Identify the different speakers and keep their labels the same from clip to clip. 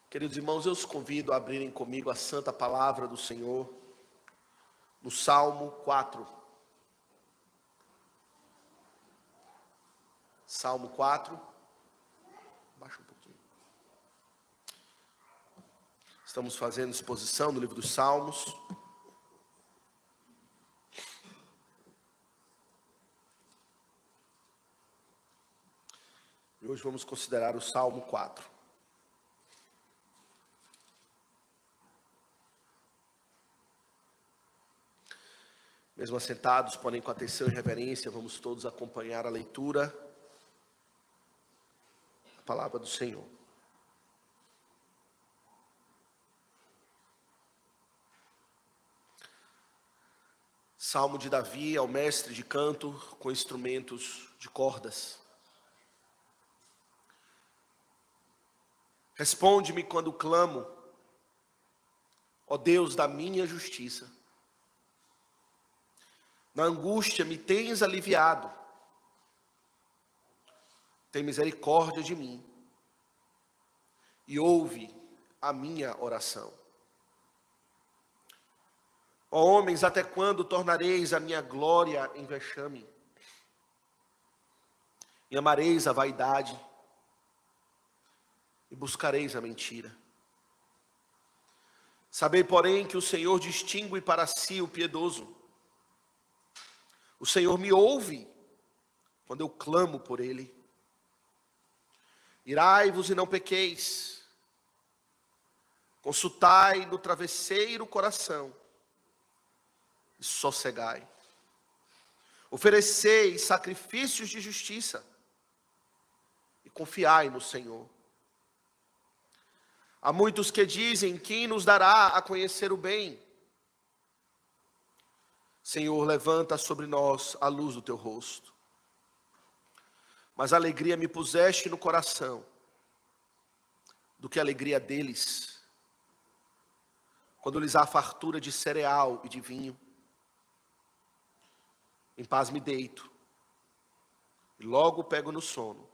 Speaker 1: Queridos irmãos, eu os convido a abrirem comigo a santa palavra do Senhor, no Salmo 4. Salmo 4. Baixa um pouquinho. Estamos fazendo exposição no livro dos Salmos. E hoje vamos considerar o Salmo 4. Mesmo assentados, porém com atenção e reverência, vamos todos acompanhar a leitura da palavra do Senhor. Salmo de Davi ao mestre de canto com instrumentos de cordas. Responde-me quando clamo, ó Deus da minha justiça. Na angústia me tens aliviado. Tem misericórdia de mim e ouve a minha oração. Ó homens, até quando tornareis a minha glória em vexame? E amareis a vaidade e buscareis a mentira. Sabei, porém, que o Senhor distingue para si o piedoso. O Senhor me ouve quando eu clamo por Ele. Irai-vos e não pequeis. Consultai no travesseiro o coração e sossegai. Oferecei sacrifícios de justiça e confiai no Senhor. Há muitos que dizem: quem nos dará a conhecer o bem? Senhor, levanta sobre nós a luz do teu rosto. Mas alegria me puseste no coração, do que a alegria deles, quando lhes há fartura de cereal e de vinho. Em paz me deito, e logo pego no sono,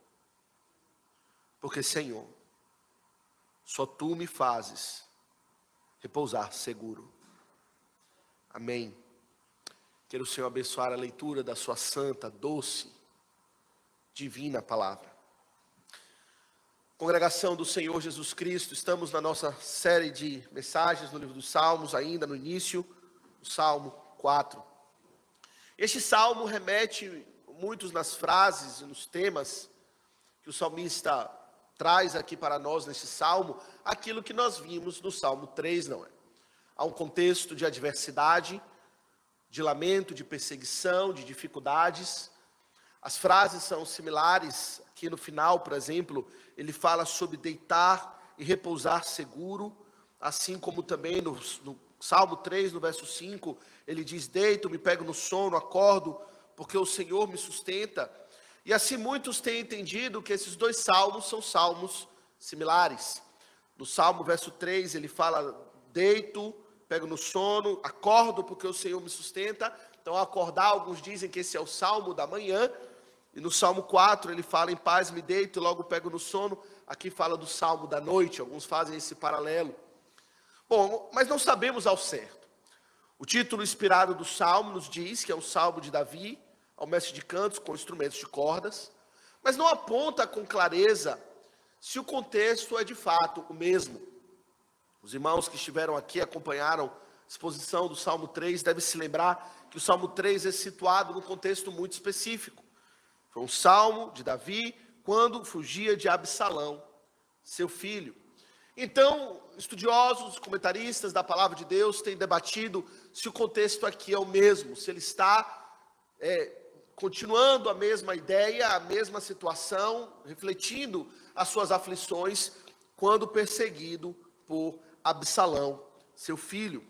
Speaker 1: porque, Senhor, só tu me fazes repousar seguro. Amém. Quero o Senhor abençoar a leitura da sua santa, doce, divina palavra. Congregação do Senhor Jesus Cristo, estamos na nossa série de mensagens no livro dos Salmos, ainda no início, o Salmo 4. Este salmo remete muitos nas frases e nos temas que o salmista traz aqui para nós nesse salmo, aquilo que nós vimos no Salmo 3, não é? Há um contexto de adversidade, de lamento, de perseguição, de dificuldades. As frases são similares. Aqui no final, por exemplo, ele fala sobre deitar e repousar seguro, assim como também no Salmo 3, no verso 5, ele diz: deito, me pego no sono, acordo, porque o Senhor me sustenta. E assim muitos têm entendido que esses dois salmos são salmos similares. No Salmo verso 3, ele fala: deito, pego no sono, acordo porque o Senhor me sustenta. Então, acordar, alguns dizem que esse é o salmo da manhã. E no Salmo 4 ele fala: em paz me deito e logo pego no sono. Aqui fala do salmo da noite, alguns fazem esse paralelo. Bom, mas não sabemos ao certo. O título inspirado do salmo nos diz que é um salmo de Davi, ao mestre de cantos com instrumentos de cordas, mas não aponta com clareza se o contexto é de fato o mesmo. Os irmãos que estiveram aqui, acompanharam a exposição do Salmo 3, devem se lembrar que o Salmo 3 é situado num contexto muito específico. Foi um salmo de Davi quando fugia de Absalão, seu filho. Então, estudiosos, comentaristas da palavra de Deus têm debatido se o contexto aqui é o mesmo, se ele está continuando a mesma ideia, a mesma situação, refletindo as suas aflições quando perseguido por Absalão, seu filho.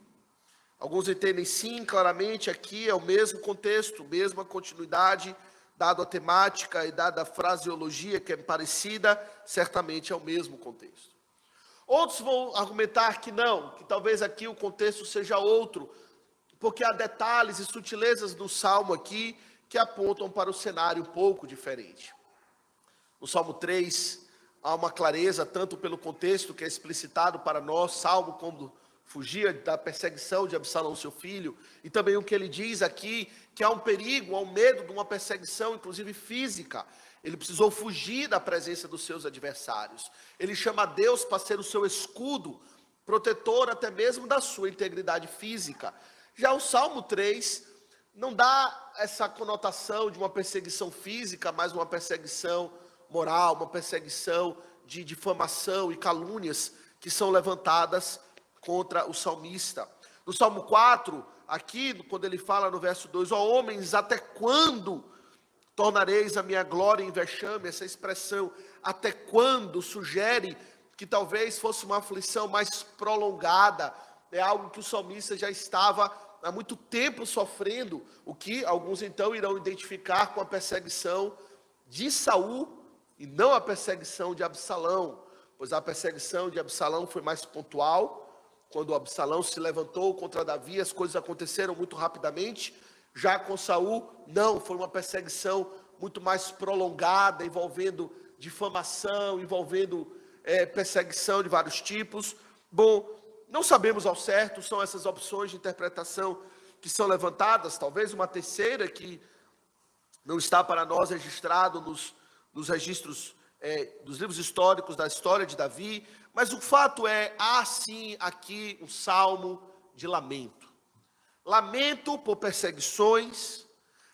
Speaker 1: Alguns entendem sim, claramente aqui é o mesmo contexto, mesma continuidade, dado a temática e dada a fraseologia que é parecida, certamente é o mesmo contexto. Outros vão argumentar que não, que talvez aqui o contexto seja outro, porque há detalhes e sutilezas do salmo aqui que apontam para o cenário um pouco diferente. No Salmo 3, há uma clareza, tanto pelo contexto que é explicitado para nós, Salmo, quando fugia da perseguição de Absalão, seu filho, e também o que ele diz aqui, que há um perigo, há um medo de uma perseguição, inclusive física. Ele precisou fugir da presença dos seus adversários. Ele chama Deus para ser o seu escudo, protetor até mesmo da sua integridade física. Já o Salmo 3 não dá essa conotação de uma perseguição física, mas uma perseguição moral, uma perseguição de difamação e calúnias que são levantadas contra o salmista. No Salmo 4, aqui, quando ele fala no verso 2, ó homens, até quando tornareis a minha glória em vexame? Essa expressão, até quando, sugere que talvez fosse uma aflição mais prolongada, é algo que o salmista já estava há muito tempo sofrendo, o que alguns então irão identificar com a perseguição de Saul e não a perseguição de Absalão, pois a perseguição de Absalão foi mais pontual. Quando Absalão se levantou contra Davi, as coisas aconteceram muito rapidamente. Já com Saul, não, foi uma perseguição muito mais prolongada, envolvendo difamação, envolvendo perseguição de vários tipos. Bom, não sabemos ao certo, são essas opções de interpretação que são levantadas, talvez uma terceira que não está para nós registrado nos registros dos livros históricos da história de Davi, mas o fato é, há sim aqui um salmo de lamento. Lamento por perseguições,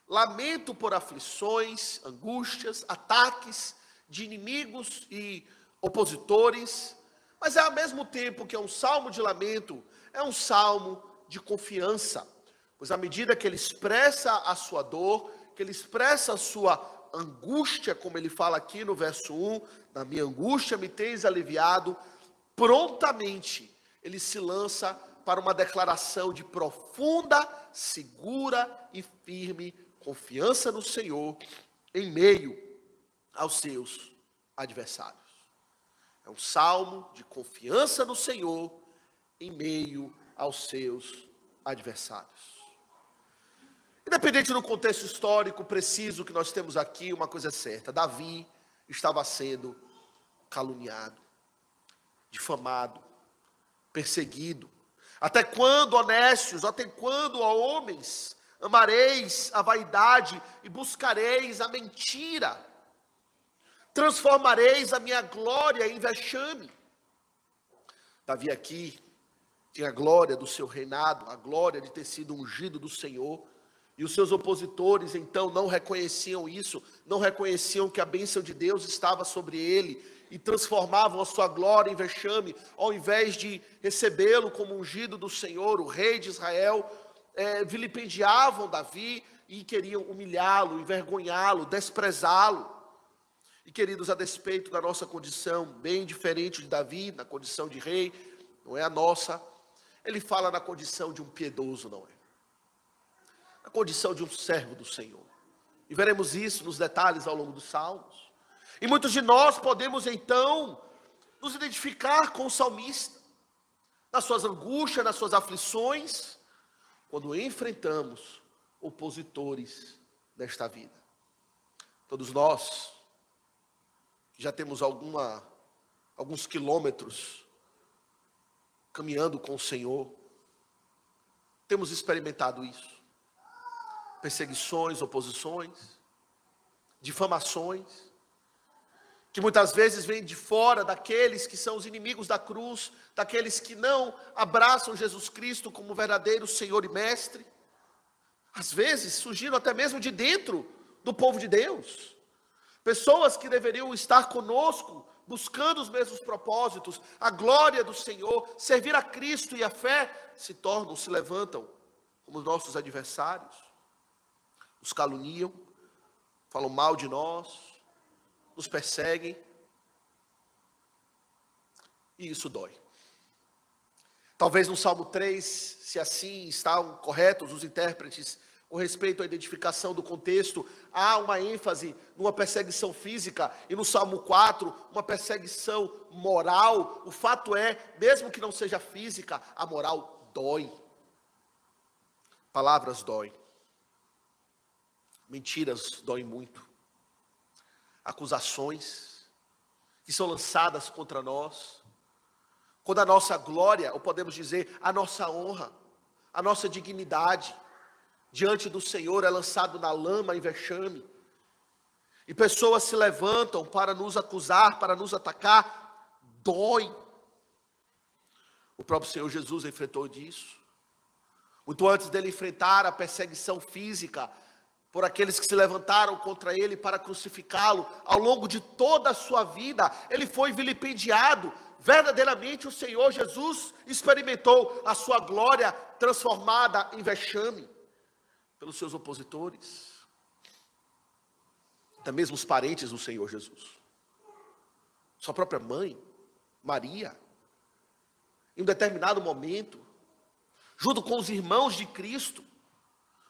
Speaker 1: lamento por aflições, angústias, ataques de inimigos e opositores, mas é ao mesmo tempo que é um salmo de lamento, é um salmo de confiança, pois à medida que ele expressa a sua dor, que ele expressa a sua angústia, como ele fala aqui no verso 1, na minha angústia me tens aliviado, prontamente ele se lança para uma declaração de profunda, segura e firme confiança no Senhor em meio aos seus adversários. É um salmo de confiança no Senhor em meio aos seus adversários. Independente do contexto histórico preciso que nós temos aqui, uma coisa é certa: Davi estava sendo caluniado, difamado, perseguido. Até quando, honestos, até quando, ó homens, amareis a vaidade e buscareis a mentira? Transformareis a minha glória em vexame. Davi aqui tinha a glória do seu reinado, a glória de ter sido ungido do Senhor, e os seus opositores então não reconheciam isso, não reconheciam que a bênção de Deus estava sobre ele, e transformavam a sua glória em vexame, ao invés de recebê-lo como ungido do Senhor, o rei de Israel, vilipendiavam Davi e queriam humilhá-lo, envergonhá-lo, desprezá-lo. E queridos, a despeito da nossa condição bem diferente de Davi, na condição de rei, não é a nossa, ele fala na condição de um piedoso, não é? Na condição de um servo do Senhor. E veremos isso nos detalhes ao longo dos Salmos. E muitos de nós podemos então nos identificar com o salmista, nas suas angústias, nas suas aflições, quando enfrentamos opositores nesta vida. Todos nós já temos alguns quilômetros caminhando com o Senhor, temos experimentado isso. Perseguições, oposições, difamações, que muitas vezes vêm de fora daqueles que são os inimigos da cruz, daqueles que não abraçam Jesus Cristo como verdadeiro Senhor e Mestre. Às vezes surgiram até mesmo de dentro do povo de Deus, pessoas que deveriam estar conosco, buscando os mesmos propósitos, a glória do Senhor, servir a Cristo e a fé, se levantam como nossos adversários, nos caluniam, falam mal de nós, nos perseguem, e isso dói. Talvez no Salmo 3, se assim estão corretos os intérpretes, com respeito à identificação do contexto, há uma ênfase numa perseguição física, e no Salmo 4, uma perseguição moral. O fato é, mesmo que não seja física, a moral dói. Palavras doem. Mentiras doem muito. Acusações, que são lançadas contra nós, quando a nossa glória, ou podemos dizer, a nossa honra, a nossa dignidade diante do Senhor é lançado na lama e vexame, e pessoas se levantam para nos acusar, para nos atacar, dói. O próprio Senhor Jesus enfrentou disso. Muito antes dele enfrentar a perseguição física por aqueles que se levantaram contra ele para crucificá-lo, ao longo de toda a sua vida, ele foi vilipendiado. Verdadeiramente o Senhor Jesus experimentou a sua glória transformada em vexame pelos seus opositores, até mesmo os parentes do Senhor Jesus, sua própria mãe, Maria, em um determinado momento, junto com os irmãos de Cristo,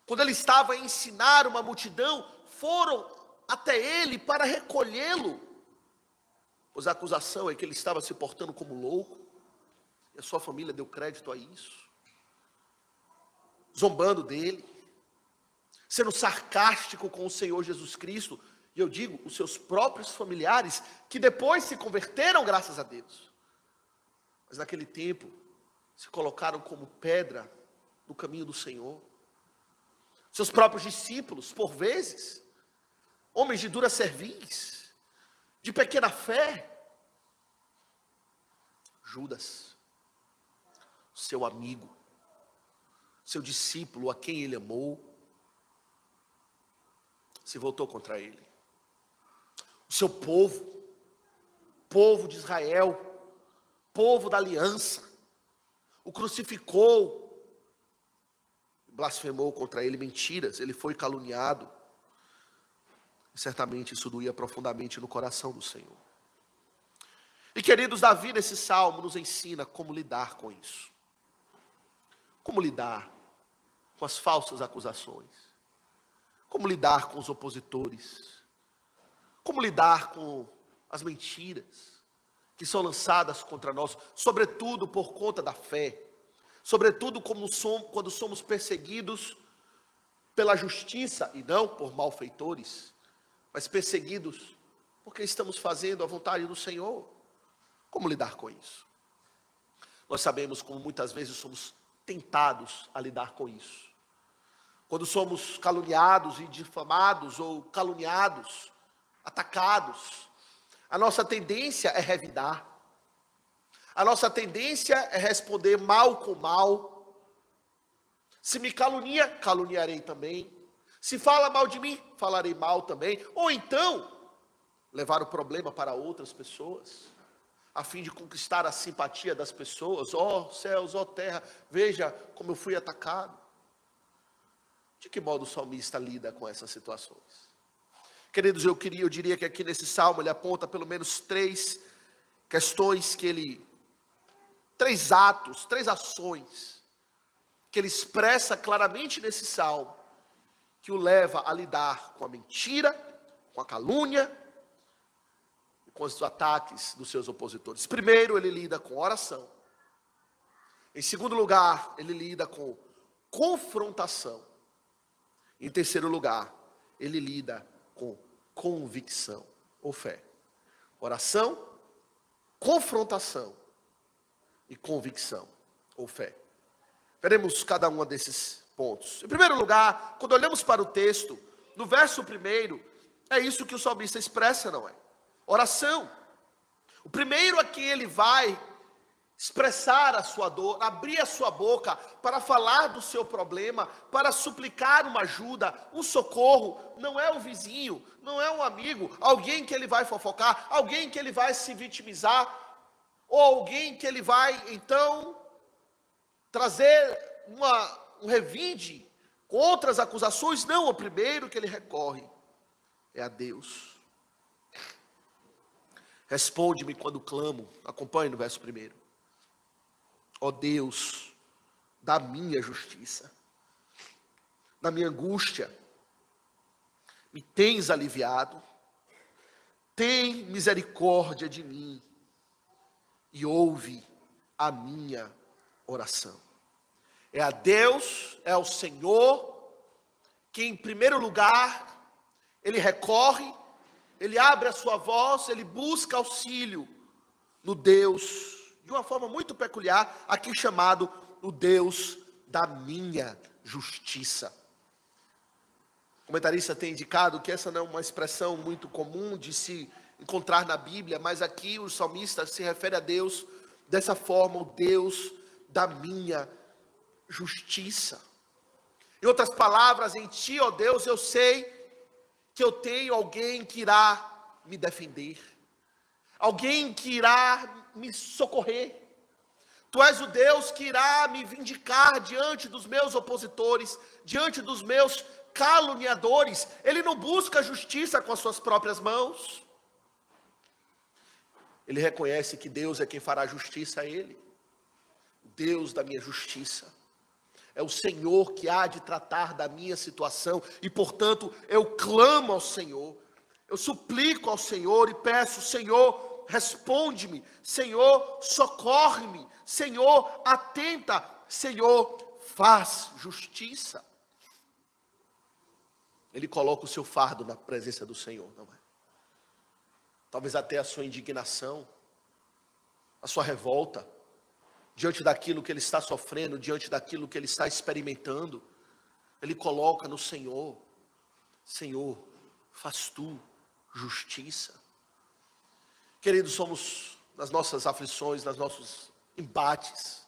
Speaker 1: quando ele estava a ensinar uma multidão, foram até ele para recolhê-lo, pois a acusação é que ele estava se portando como louco, e a sua família deu crédito a isso, zombando dele, sendo sarcástico com o Senhor Jesus Cristo, e eu digo, os seus próprios familiares, que depois se converteram graças a Deus, mas naquele tempo, se colocaram como pedra no caminho do Senhor. Seus próprios discípulos, por vezes, homens de dura cerviz, de pequena fé. Judas, seu amigo, seu discípulo, a quem ele amou, se voltou contra ele. O seu povo, povo de Israel, povo da aliança, o crucificou, blasfemou contra ele mentiras, ele foi caluniado. E certamente isso doía profundamente no coração do Senhor. E queridos, Davi nesse salmo nos ensina como lidar com isso. Como lidar com as falsas acusações. Como lidar com os opositores. Como lidar com as mentiras que são lançadas contra nós, sobretudo por conta da fé. Sobretudo quando somos perseguidos pela justiça e não por malfeitores, mas perseguidos porque estamos fazendo a vontade do Senhor. Como lidar com isso? Nós sabemos como muitas vezes somos tentados a lidar com isso. Quando somos caluniados e difamados ou caluniados, atacados, a nossa tendência é revidar. A nossa tendência é responder mal com mal. Se me calunia, caluniarei também. Se fala mal de mim, falarei mal também. Ou então, levar o problema para outras pessoas, a fim de conquistar a simpatia das pessoas. Ó céus, ó terra, veja como eu fui atacado. De que modo o salmista lida com essas situações? Queridos, eu diria que aqui nesse salmo ele aponta pelo menos três questões três atos, três ações, que ele expressa claramente nesse salmo, que o leva a lidar com a mentira, com a calúnia, e com os ataques dos seus opositores. Primeiro, ele lida com oração. Em segundo lugar, ele lida com confrontação. Em terceiro lugar, ele lida com convicção ou fé. Oração, confrontação e convicção ou fé. Veremos cada um desses pontos. Em primeiro lugar, quando olhamos para o texto, no verso 1, é isso que o salmista expressa, não é? Oração. O primeiro a quem ele vai expressar a sua dor, abrir a sua boca para falar do seu problema, para suplicar uma ajuda, um socorro, não é o vizinho, não é um amigo, alguém que ele vai fofocar, alguém que ele vai se vitimizar, ou alguém que ele vai, então, trazer um revide com outras acusações. Não, o primeiro que ele recorre é a Deus. Responde-me quando clamo. Acompanhe no verso 1. Ó Deus, da minha justiça, na minha angústia, me tens aliviado, tem misericórdia de mim e ouve a minha oração. É a Deus, é ao Senhor, que em primeiro lugar, ele recorre, ele abre a sua voz, ele busca auxílio no Deus, de uma forma muito peculiar, aqui chamado o Deus da minha justiça. O comentarista tem indicado que essa não é uma expressão muito comum de se encontrar na Bíblia, mas aqui o salmista se refere a Deus dessa forma, o Deus da minha justiça. Em outras palavras, em ti, ó Deus, eu sei que eu tenho alguém que irá me defender, alguém que irá me socorrer. Tu és o Deus que irá me vindicar diante dos meus opositores, diante dos meus caluniadores. Ele não busca justiça com as suas próprias mãos. Ele reconhece que Deus é quem fará justiça a ele. Deus da minha justiça. É o Senhor que há de tratar da minha situação. E portanto eu clamo ao Senhor. Eu suplico ao Senhor e peço: Senhor, responde-me. Senhor, socorre-me. Senhor, atenta. Senhor, faz justiça. Ele coloca o seu fardo na presença do Senhor, não é? Talvez até a sua indignação, a sua revolta, diante daquilo que ele está sofrendo, diante daquilo que ele está experimentando, ele coloca no Senhor. Senhor, faz tu justiça. Queridos, somos nas nossas aflições, nos nossos embates,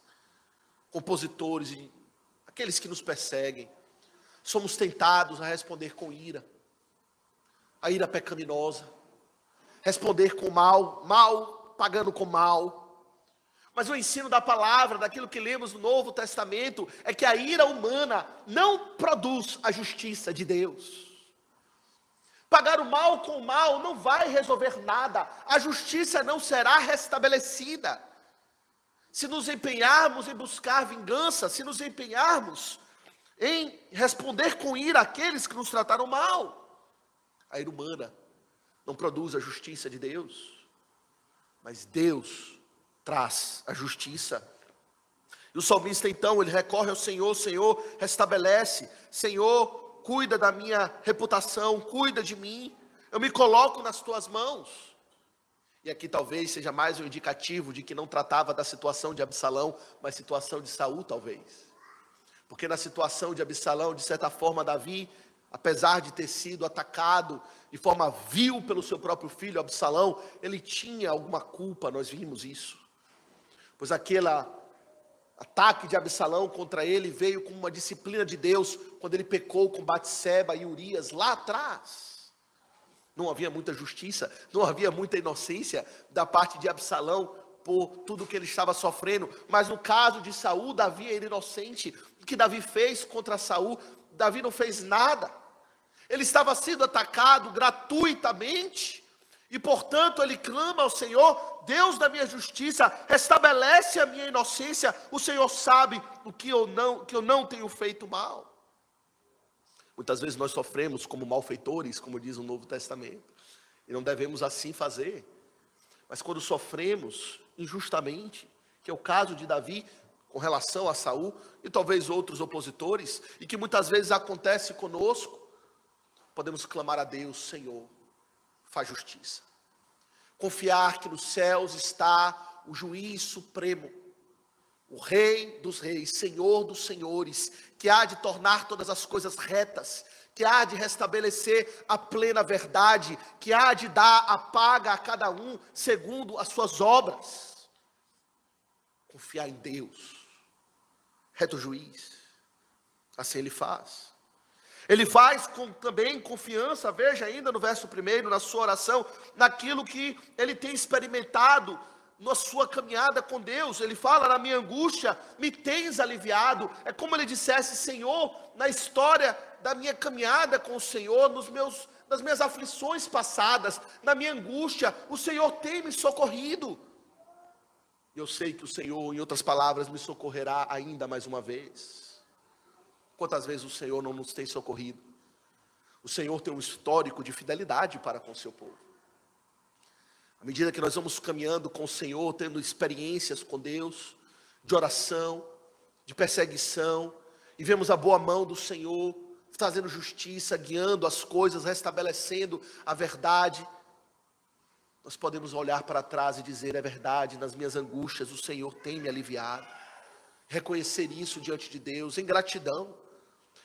Speaker 1: compositores e aqueles que nos perseguem, somos tentados a responder com ira, a ira pecaminosa, responder com mal, mal pagando com mal. Mas o ensino da palavra, daquilo que lemos no Novo Testamento, é que a ira humana não produz a justiça de Deus. Pagar o mal com o mal não vai resolver nada, a justiça não será restabelecida. Se nos empenharmos em buscar vingança, se nos empenharmos em responder com ira àqueles que nos trataram mal, a ira humana não produz a justiça de Deus, mas Deus traz a justiça. E o salmista então, ele recorre ao Senhor: Senhor, restabelece, Senhor, cuida da minha reputação, cuida de mim, eu me coloco nas tuas mãos. E aqui talvez seja mais um indicativo de que não tratava da situação de Absalão, mas situação de Saul talvez. Porque na situação de Absalão, de certa forma, Davi, apesar de ter sido atacado de forma vil pelo seu próprio filho Absalão, ele tinha alguma culpa, nós vimos isso. Pois aquele ataque de Absalão contra ele veio com uma disciplina de Deus, quando ele pecou com Batseba e Urias lá atrás. Não havia muita justiça, não havia muita inocência da parte de Absalão por tudo que ele estava sofrendo. Mas no caso de Saul, Davi era inocente. O que Davi fez contra Saul, Davi não fez nada. Ele estava sendo atacado gratuitamente, e portanto ele clama ao Senhor: Deus da minha justiça, restabelece a minha inocência. O Senhor sabe que eu não tenho feito mal. Muitas vezes nós sofremos como malfeitores, como diz o Novo Testamento, e não devemos assim fazer. Mas quando sofremos injustamente, que é o caso de Davi com relação a Saul e talvez outros opositores, e que muitas vezes acontece conosco, podemos clamar a Deus: Senhor, faz justiça. Confiar que nos céus está o juiz supremo, o Rei dos reis, Senhor dos senhores, que há de tornar todas as coisas retas, que há de restabelecer a plena verdade, que há de dar a paga a cada um segundo as suas obras. Confiar em Deus, reto juiz, assim ele faz. Ele faz também confiança, veja ainda no verso 1, na sua oração, naquilo que ele tem experimentado na sua caminhada com Deus. Ele fala: na minha angústia me tens aliviado. É como ele dissesse: Senhor, na história da minha caminhada com o Senhor, nas minhas aflições passadas, na minha angústia, o Senhor tem me socorrido. Eu sei que o Senhor, em outras palavras, me socorrerá ainda mais uma vez. Quantas vezes o Senhor não nos tem socorrido? O Senhor tem um histórico de fidelidade para com o seu povo. À medida que nós vamos caminhando com o Senhor, tendo experiências com Deus, de oração, de perseguição, e vemos a boa mão do Senhor, fazendo justiça, guiando as coisas, restabelecendo a verdade, nós podemos olhar para trás e dizer: é verdade, nas minhas angústias o Senhor tem me aliviado. Reconhecer isso diante de Deus, em gratidão.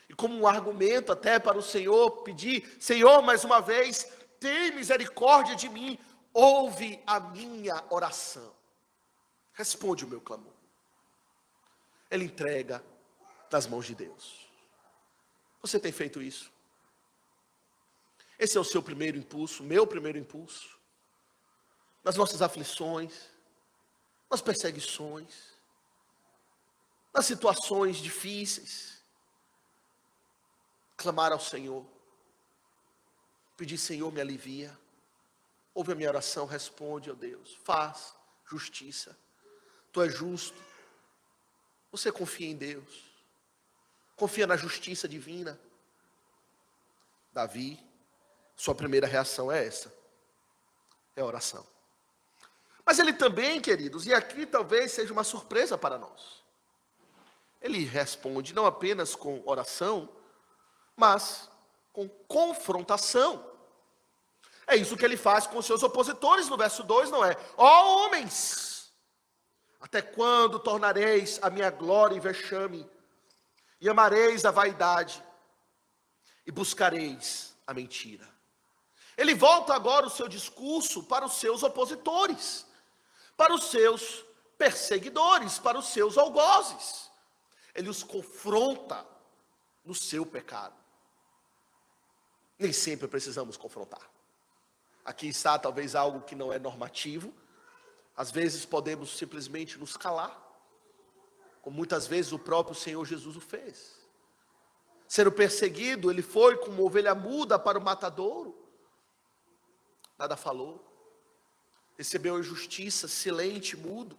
Speaker 1: E como um argumento até para o Senhor, pedir: Senhor, mais uma vez, tem misericórdia de mim, ouve a minha oração. Responde o meu clamor. Ele entrega nas mãos de Deus. Você tem feito isso? Esse é o seu primeiro impulso, meu primeiro impulso. Nas nossas aflições, nas perseguições, nas situações difíceis, clamar ao Senhor, pedir: Senhor, me alivia, ouve a minha oração, responde, ó Deus, faz justiça, Tu és justo. Você confia em Deus, confia na justiça divina. Davi, sua primeira reação é essa, é a oração. Mas ele também, queridos, e aqui talvez seja uma surpresa para nós, ele responde não apenas com oração, mas com confrontação. É isso que ele faz com os seus opositores no verso 2, não é? Ó homens, até quando tornareis a minha glória em vexame, e amareis a vaidade, e buscareis a mentira? Ele volta agora o seu discurso para os seus opositores, para os seus perseguidores, para os seus algozes. Ele os confronta no seu pecado. Nem sempre precisamos confrontar. Aqui está talvez algo que não é normativo. Às vezes podemos simplesmente nos calar, como muitas vezes o próprio Senhor Jesus o fez. Sendo perseguido, ele foi como ovelha muda para o matadouro. Nada falou. Recebeu a injustiça, silente, mudo.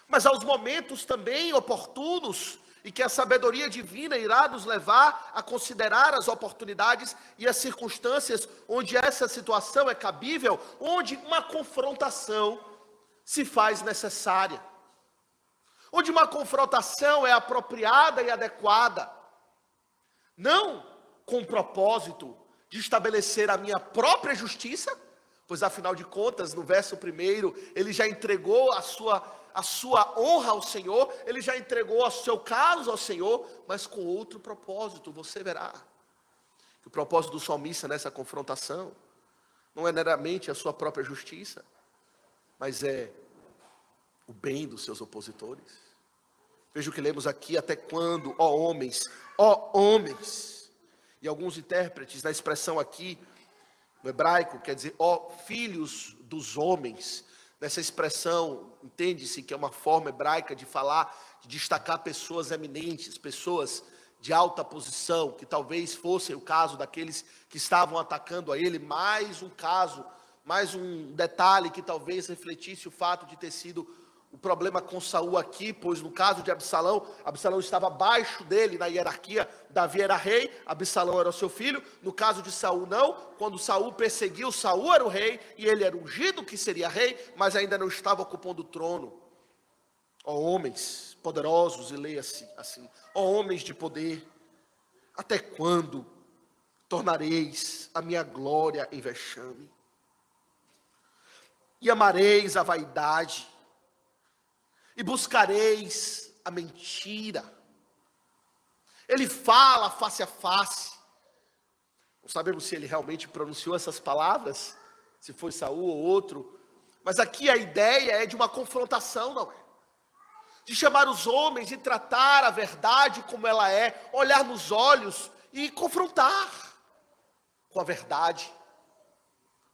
Speaker 1: Mas aos momentos também oportunos, e que a sabedoria divina irá nos levar a considerar as oportunidades e as circunstâncias onde essa situação é cabível, onde uma confrontação se faz necessária, onde uma confrontação é apropriada e adequada, não com o propósito de estabelecer a minha própria justiça, pois afinal de contas, no verso 1, ele já entregou a sua honra ao Senhor, ele já entregou o seu caso ao Senhor, mas com outro propósito. Você verá que o propósito do salmista nessa confrontação não é meramente a sua própria justiça, mas é o bem dos seus opositores. Veja o que lemos aqui: até quando, ó homens, e alguns intérpretes na expressão aqui, no hebraico, quer dizer, ó filhos dos homens. Nessa expressão, entende-se que é uma forma hebraica de falar, de destacar pessoas eminentes, pessoas de alta posição, que talvez fosse o caso daqueles que estavam atacando a ele. Mais um caso, mais um detalhe que talvez refletisse o fato de ter sido o problema com Saul aqui, pois no caso de Absalão, Absalão estava abaixo dele na hierarquia. Davi era rei, Absalão era o seu filho. No caso de Saul não, quando Saul perseguiu, Saul era o rei, e ele era ungido que seria rei, mas ainda não estava ocupando o trono. Ó homens poderosos, e leia-se assim, ó homens de poder, até quando tornareis a minha glória em vexame? E amareis a vaidade, e buscareis a mentira. Ele fala face a face. Não sabemos se ele realmente pronunciou essas palavras, se foi Saul ou outro, mas aqui a ideia é de uma confrontação, não é? De chamar os homens e tratar a verdade como ela é, olhar nos olhos e confrontar com a verdade.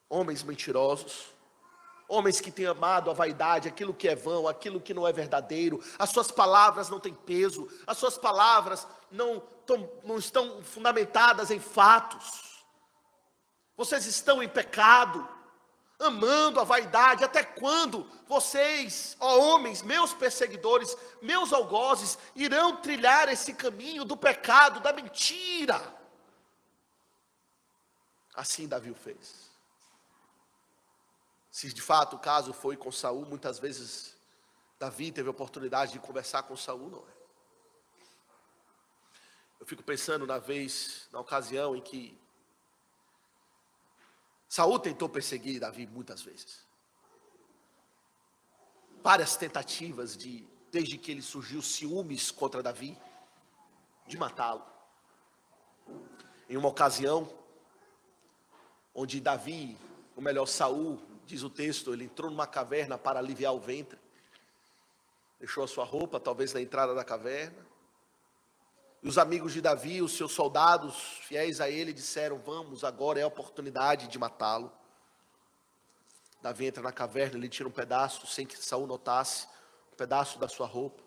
Speaker 1: Homens mentirosos, homens que têm amado a vaidade, aquilo que é vão, aquilo que não é verdadeiro. As suas palavras não têm peso, as suas palavras não estão fundamentadas em fatos. Vocês estão em pecado, amando a vaidade. Até quando vocês, ó homens, meus perseguidores, meus algozes, irão trilhar esse caminho do pecado, da mentira? Assim Davi o fez. Se de fato o caso foi com Saul, muitas vezes Davi teve a oportunidade de conversar com Saul, não é? Eu fico pensando na ocasião em que Saul tentou perseguir Davi muitas vezes. Várias tentativas desde que ele surgiu, ciúmes contra Davi, de matá-lo. Em uma ocasião, onde Davi, ou melhor, Saul, diz o texto, ele entrou numa caverna para aliviar o ventre. Deixou a sua roupa, talvez na entrada da caverna. E os amigos de Davi, os seus soldados, fiéis a ele, disseram: vamos, agora é a oportunidade de matá-lo. Davi entra na caverna, ele tira um pedaço, sem que Saul notasse, um pedaço da sua roupa.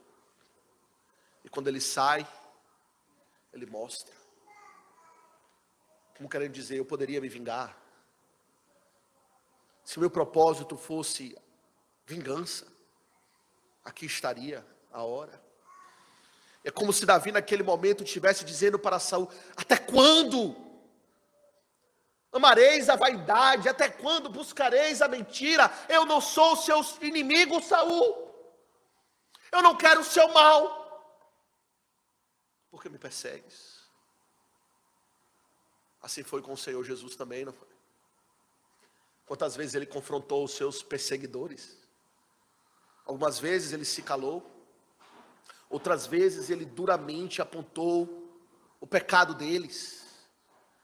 Speaker 1: E quando ele sai, ele mostra. Como querendo dizer, eu poderia me vingar. Se o meu propósito fosse vingança, aqui estaria a hora. É como se Davi naquele momento estivesse dizendo para Saul: até quando amareis a vaidade? Até quando buscareis a mentira? Eu não sou seu inimigo, Saul. Eu não quero o seu mal. Por que me persegues? Assim foi com o Senhor Jesus também, não foi? Quantas vezes ele confrontou os seus perseguidores? Algumas vezes ele se calou. Outras vezes ele duramente apontou o pecado deles.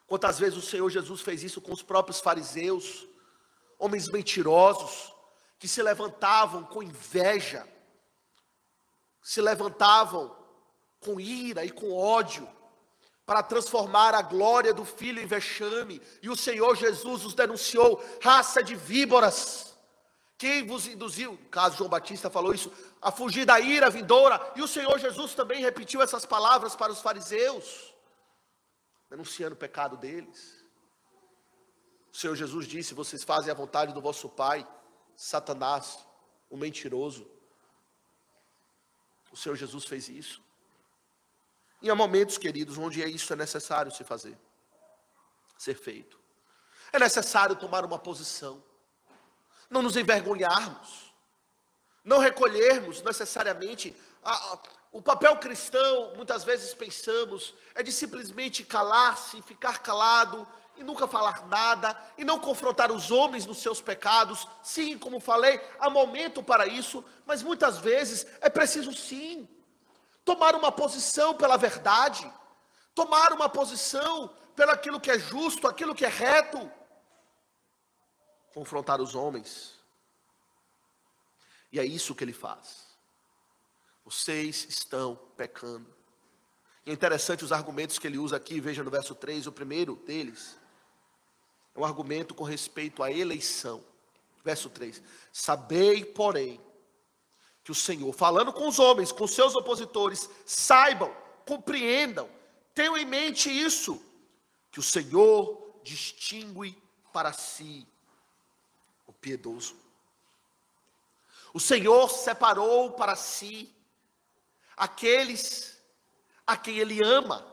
Speaker 1: Quantas vezes o Senhor Jesus fez isso com os próprios fariseus, homens mentirosos, que se levantavam com inveja, se levantavam com ira e com ódio, para transformar a glória do Filho em vexame. E o Senhor Jesus os denunciou: raça de víboras. Quem vos induziu, no caso João Batista falou isso, a fugir da ira vindoura? E o Senhor Jesus também repetiu essas palavras para os fariseus, denunciando o pecado deles. O Senhor Jesus disse: vocês fazem a vontade do vosso pai, Satanás, o mentiroso. O Senhor Jesus fez isso. E há momentos, queridos, onde isso é necessário se fazer, ser feito. É necessário tomar uma posição. Não nos envergonharmos, não recolhermos necessariamente. O papel cristão, muitas vezes pensamos, é de simplesmente calar-se, ficar calado e nunca falar nada, e não confrontar os homens nos seus pecados. Sim, como falei, há momento para isso, mas muitas vezes é preciso sim, tomar uma posição pela verdade, tomar uma posição pelo aquilo que é justo, aquilo que é reto. Confrontar os homens. E é isso que ele faz. Vocês estão pecando. E é interessante os argumentos que ele usa aqui. Veja no verso 3, o primeiro deles é um argumento com respeito à eleição. Verso 3: sabei, porém, que o Senhor, falando com os homens, com seus opositores, saibam, compreendam, tenham em mente isso, que o Senhor distingue para si o piedoso. O Senhor separou para si aqueles a quem Ele ama.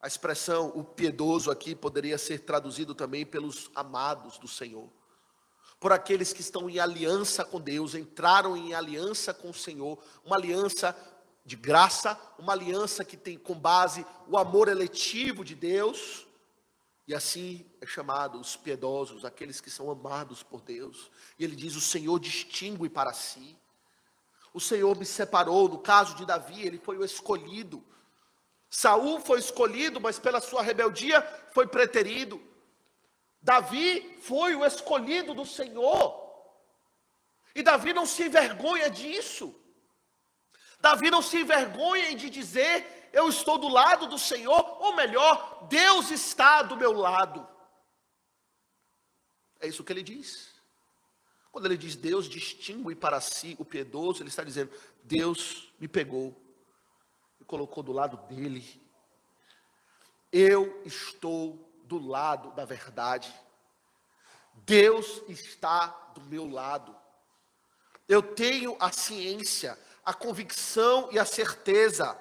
Speaker 1: A expressão o piedoso aqui poderia ser traduzido também pelos amados do Senhor. Por aqueles que estão em aliança com Deus, entraram em aliança com o Senhor, uma aliança de graça, uma aliança que tem com base o amor eletivo de Deus. E assim é chamado os piedosos, aqueles que são amados por Deus. E ele diz: o Senhor distingue para si. O Senhor me separou. No caso de Davi, ele foi o escolhido. Saul foi escolhido, mas pela sua rebeldia foi preterido. Davi foi o escolhido do Senhor. E Davi não se envergonha disso. Davi não se envergonha de dizer: eu estou do lado do Senhor, ou melhor, Deus está do meu lado. É isso que ele diz. Quando ele diz Deus distingue para si o piedoso, ele está dizendo: Deus me pegou, me colocou do lado dele. Eu estou do lado da verdade. Deus está do meu lado. Eu tenho a ciência, a convicção e a certeza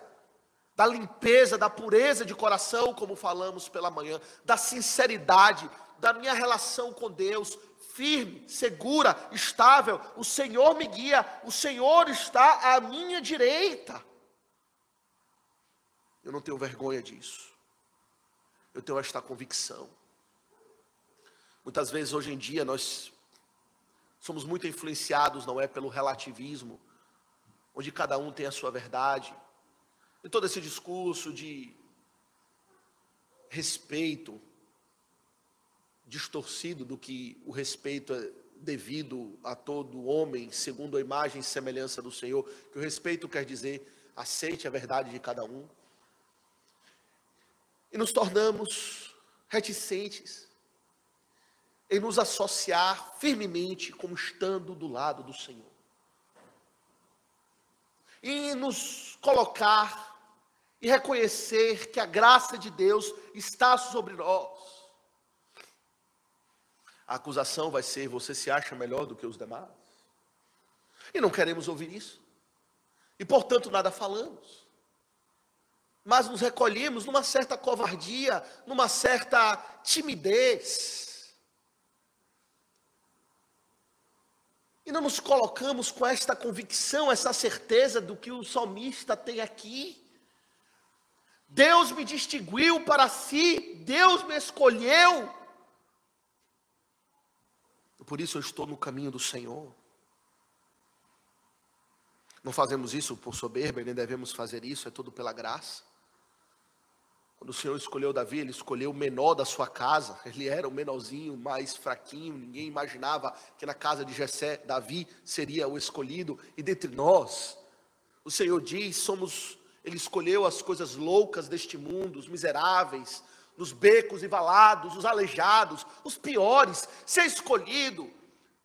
Speaker 1: da limpeza, da pureza de coração, como falamos pela manhã, da sinceridade, da minha relação com Deus, firme, segura, estável. O Senhor me guia, o Senhor está à minha direita. Eu não tenho vergonha disso. Eu tenho esta convicção. Muitas vezes hoje em dia nós somos muito influenciados, não é, pelo relativismo, onde cada um tem a sua verdade. E todo esse discurso de respeito distorcido do que o respeito é devido a todo homem, segundo a imagem e semelhança do Senhor, que o respeito quer dizer aceite a verdade de cada um. E nos tornamos reticentes em nos associar firmemente como estando do lado do Senhor. E nos colocar e reconhecer que a graça de Deus está sobre nós. A acusação vai ser: você se acha melhor do que os demais? E não queremos ouvir isso. E portanto nada falamos. Mas nos recolhemos numa certa covardia, numa certa timidez. E não nos colocamos com esta convicção, essa certeza do que o salmista tem aqui. Deus me distinguiu para si, Deus me escolheu. Por isso eu estou no caminho do Senhor. Não fazemos isso por soberba, e nem devemos fazer isso, é tudo pela graça. Quando o Senhor escolheu Davi, Ele escolheu o menor da sua casa. Ele era o menorzinho, mais fraquinho. Ninguém imaginava que na casa de Jessé, Davi seria o escolhido. E dentre nós, o Senhor diz, Ele escolheu as coisas loucas deste mundo, os miseráveis, nos becos e valados, os aleijados, os piores. Ser escolhido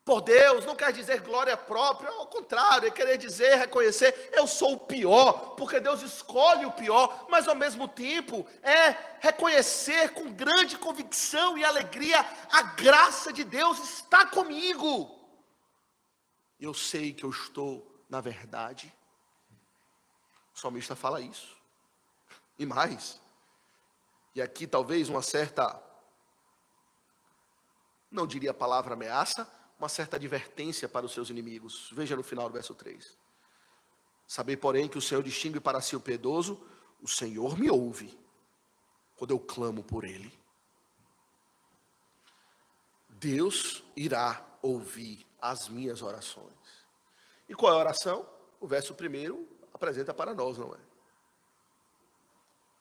Speaker 1: por Deus não quer dizer glória própria, ao contrário, é querer dizer, reconhecer, eu sou o pior, porque Deus escolhe o pior, mas ao mesmo tempo é reconhecer com grande convicção e alegria, a graça de Deus está comigo. Eu sei que eu estou na verdade. O salmista fala isso. E mais, e aqui talvez uma certa, não diria a palavra ameaça, uma certa advertência para os seus inimigos. Veja no final do verso 3. Saber, porém, que o Senhor distingue para si o piedoso, o Senhor me ouve quando eu clamo por Ele. Deus irá ouvir as minhas orações. E qual é a oração? O verso 1 apresenta para nós, não é?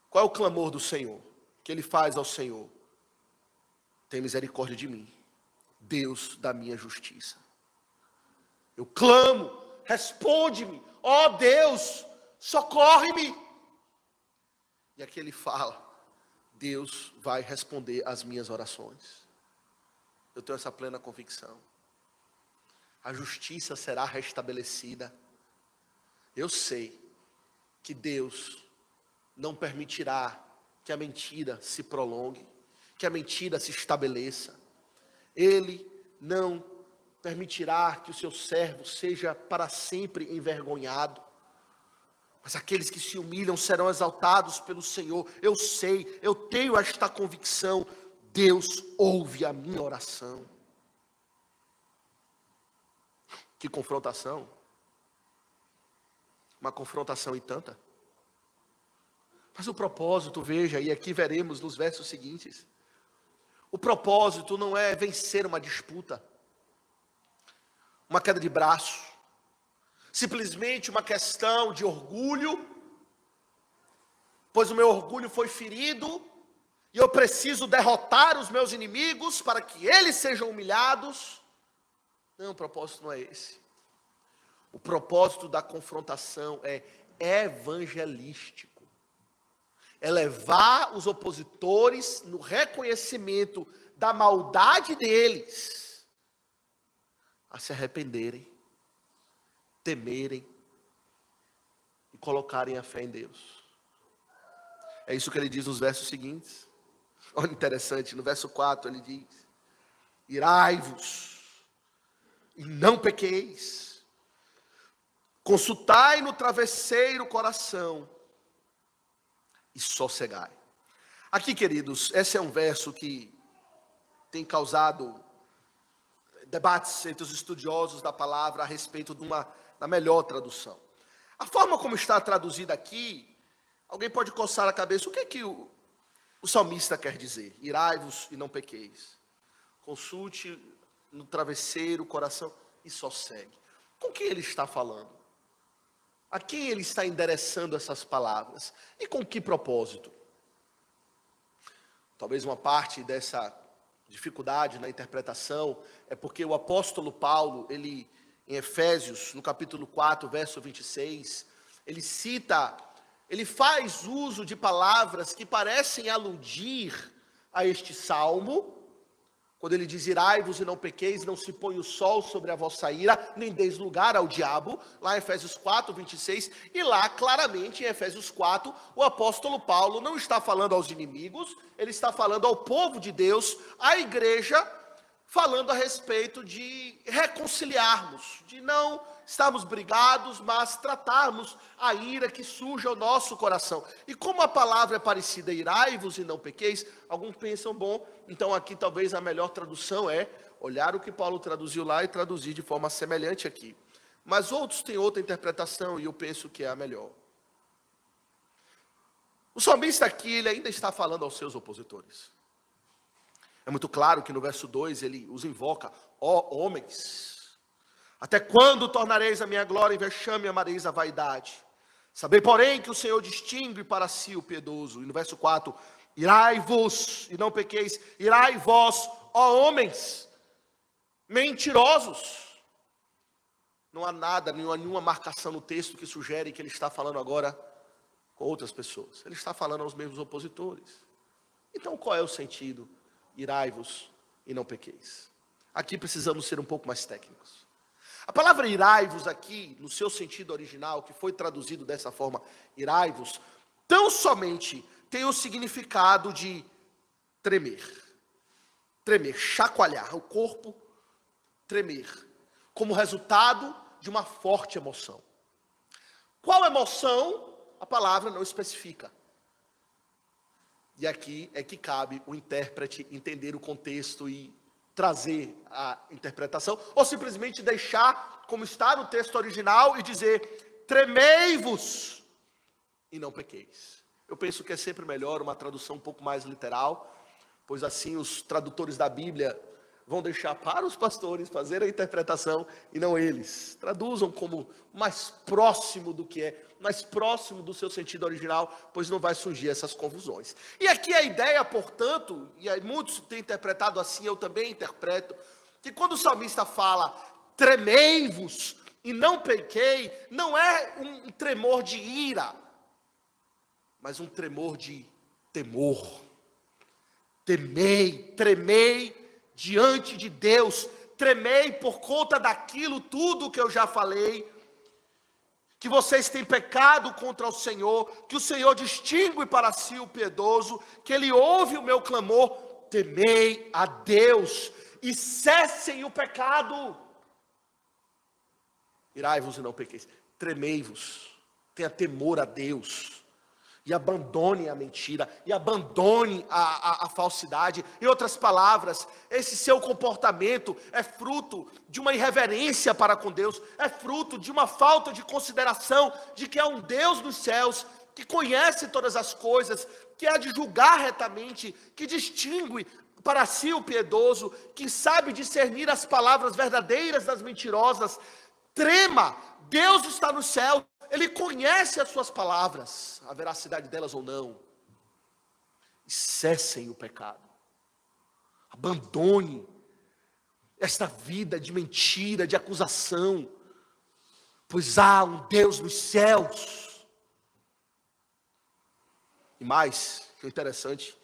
Speaker 1: Qual é o clamor do Senhor? Que Ele faz ao Senhor? Tem misericórdia de mim, Deus da minha justiça. Eu clamo, responde-me, ó Deus, socorre-me. E aqui ele fala, Deus vai responder às minhas orações. Eu tenho essa plena convicção. A justiça será restabelecida. Eu sei que Deus não permitirá que a mentira se prolongue, que a mentira se estabeleça. Ele não permitirá que o seu servo seja para sempre envergonhado. Mas aqueles que se humilham serão exaltados pelo Senhor. Eu sei, eu tenho esta convicção. Deus ouve a minha oração. Que confrontação. Uma confrontação e tanta. Mas o propósito, veja, e aqui veremos nos versos seguintes. O propósito não é vencer uma disputa, uma queda de braço, simplesmente uma questão de orgulho, pois o meu orgulho foi ferido, e eu preciso derrotar os meus inimigos para que eles sejam humilhados. Não, o propósito não é esse. O propósito da confrontação é evangelístico. É levar os opositores no reconhecimento da maldade deles a se arrependerem, temerem e colocarem a fé em Deus. É isso que ele diz nos versos seguintes. Olha, interessante, no verso 4 ele diz: irai-vos e não pequeis, consultai no travesseiro o coração e sossegai. Aqui, queridos, esse é um verso que tem causado debates entre os estudiosos da palavra a respeito da melhor tradução. A forma como está traduzida aqui, alguém pode coçar a cabeça. O que é que o salmista quer dizer? Irai-vos e não pequeis. Consulte no travesseiro o coração e sossegue. Com quem ele está falando? A quem ele está endereçando essas palavras? E com que propósito? Talvez uma parte dessa dificuldade na interpretação é porque o apóstolo Paulo, ele, em Efésios, no capítulo 4, verso 26, ele faz uso de palavras que parecem aludir a este salmo, quando ele diz: irai-vos e não pequeis, não se põe o sol sobre a vossa ira, nem deis lugar ao diabo, lá em Efésios 4, 26, e lá claramente em Efésios 4, o apóstolo Paulo não está falando aos inimigos, ele está falando ao povo de Deus, à igreja, falando a respeito de reconciliarmos, de não estarmos brigados, mas tratarmos a ira que surge ao nosso coração. E como a palavra é parecida, irai-vos e não pequeis, alguns pensam, bom, então aqui talvez a melhor tradução é olhar o que Paulo traduziu lá e traduzir de forma semelhante aqui. Mas outros têm outra interpretação e eu penso que é a melhor. O salmista aqui, ele ainda está falando aos seus opositores. É muito claro que no verso 2 ele os invoca: ó homens, até quando tornareis a minha glória em vexame e amareis a vaidade? Sabei, porém, que o Senhor distingue para si o piedoso. E no verso 4, irai-vos e não pequeis, irai vós, ó homens, mentirosos. Não há nada, nenhuma marcação no texto que sugere que ele está falando agora com outras pessoas. Ele está falando aos mesmos opositores. Então qual é o sentido? Irai-vos e não pequeis. Aqui precisamos ser um pouco mais técnicos. A palavra irai-vos aqui, no seu sentido original, que foi traduzido dessa forma, irai-vos, tão somente tem o significado de tremer. Tremer, chacoalhar, o corpo tremer, como resultado de uma forte emoção. Qual emoção? A palavra não especifica. E aqui é que cabe o intérprete entender o contexto e trazer a interpretação, ou simplesmente deixar como está no texto original e dizer: tremei-vos e não pequeis. Eu penso que é sempre melhor uma tradução um pouco mais literal, pois assim os tradutores da Bíblia vão deixar para os pastores fazer a interpretação e não eles. Traduzam como mais próximo do que é, mais próximo do seu sentido original, pois não vai surgir essas confusões. E aqui a ideia, portanto, e aí muitos têm interpretado assim, eu também interpreto, que quando o salmista fala tremei-vos e não pequei, não é um tremor de ira, mas um tremor de temor. Tremei diante de Deus, tremei por conta daquilo tudo que eu já falei, que vocês têm pecado contra o Senhor, que o Senhor distingue para si o piedoso, que Ele ouve o meu clamor. Temei a Deus e cessem o pecado. Irai-vos e não pequeis, tremei-vos, tenha temor a Deus. E abandone a mentira, e abandone a falsidade. Em outras palavras, esse seu comportamento é fruto de uma irreverência para com Deus, é fruto de uma falta de consideração de que há um Deus nos céus, que conhece todas as coisas, que há de julgar retamente, que distingue para si o piedoso, que sabe discernir as palavras verdadeiras das mentirosas. Trema, Deus está no céu. Ele conhece as suas palavras, a veracidade delas ou não. E cessem o pecado. Abandone esta vida de mentira, de acusação. Pois há um Deus nos céus. E mais, que é interessante,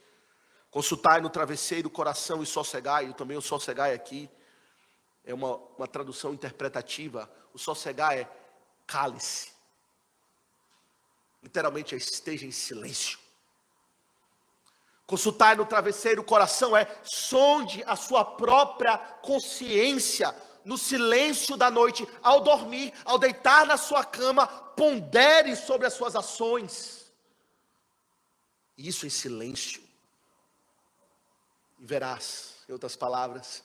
Speaker 1: consultai no travesseiro o coração e sossegai. E também o sossegai aqui é uma tradução interpretativa. O sossegai é cale-se. Literalmente, esteja em silêncio. Consultar no travesseiro o coração é sonde a sua própria consciência no silêncio da noite, ao dormir, ao deitar na sua cama, pondere sobre as suas ações. Isso em silêncio. E verás, em outras palavras,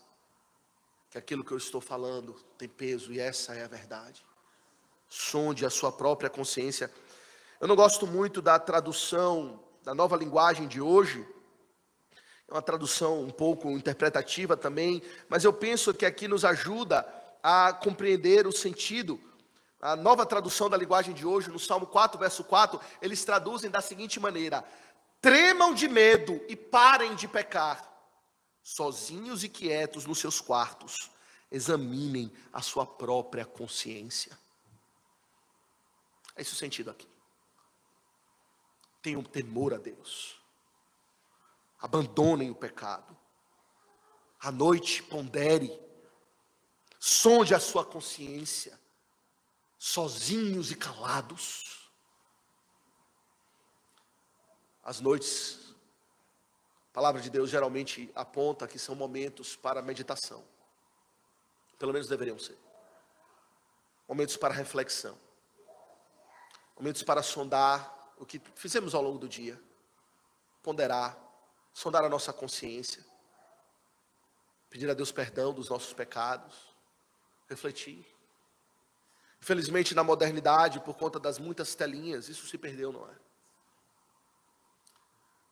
Speaker 1: que aquilo que eu estou falando tem peso e essa é a verdade. Sonde a sua própria consciência. Eu não gosto muito da tradução da Nova Linguagem de hoje, É uma tradução um pouco interpretativa também, mas eu penso que aqui nos ajuda a compreender o sentido. A nova tradução da linguagem de hoje, no Salmo 4, verso 4, eles traduzem da seguinte maneira: tremam de medo e parem de pecar, sozinhos e quietos nos seus quartos, examinem a sua própria consciência. É esse o sentido aqui. Tenham temor a Deus. Abandonem o pecado. À noite, pondere. Sonde a sua consciência. Sozinhos e calados. As noites, a palavra de Deus geralmente aponta que são momentos para meditação. Pelo menos deveriam ser. Momentos para reflexão. Momentos para sondar o que fizemos ao longo do dia. Ponderar. Sondar a nossa consciência. Pedir a Deus perdão dos nossos pecados. Refletir. Infelizmente, na modernidade, por conta das muitas telinhas, isso se perdeu, não é?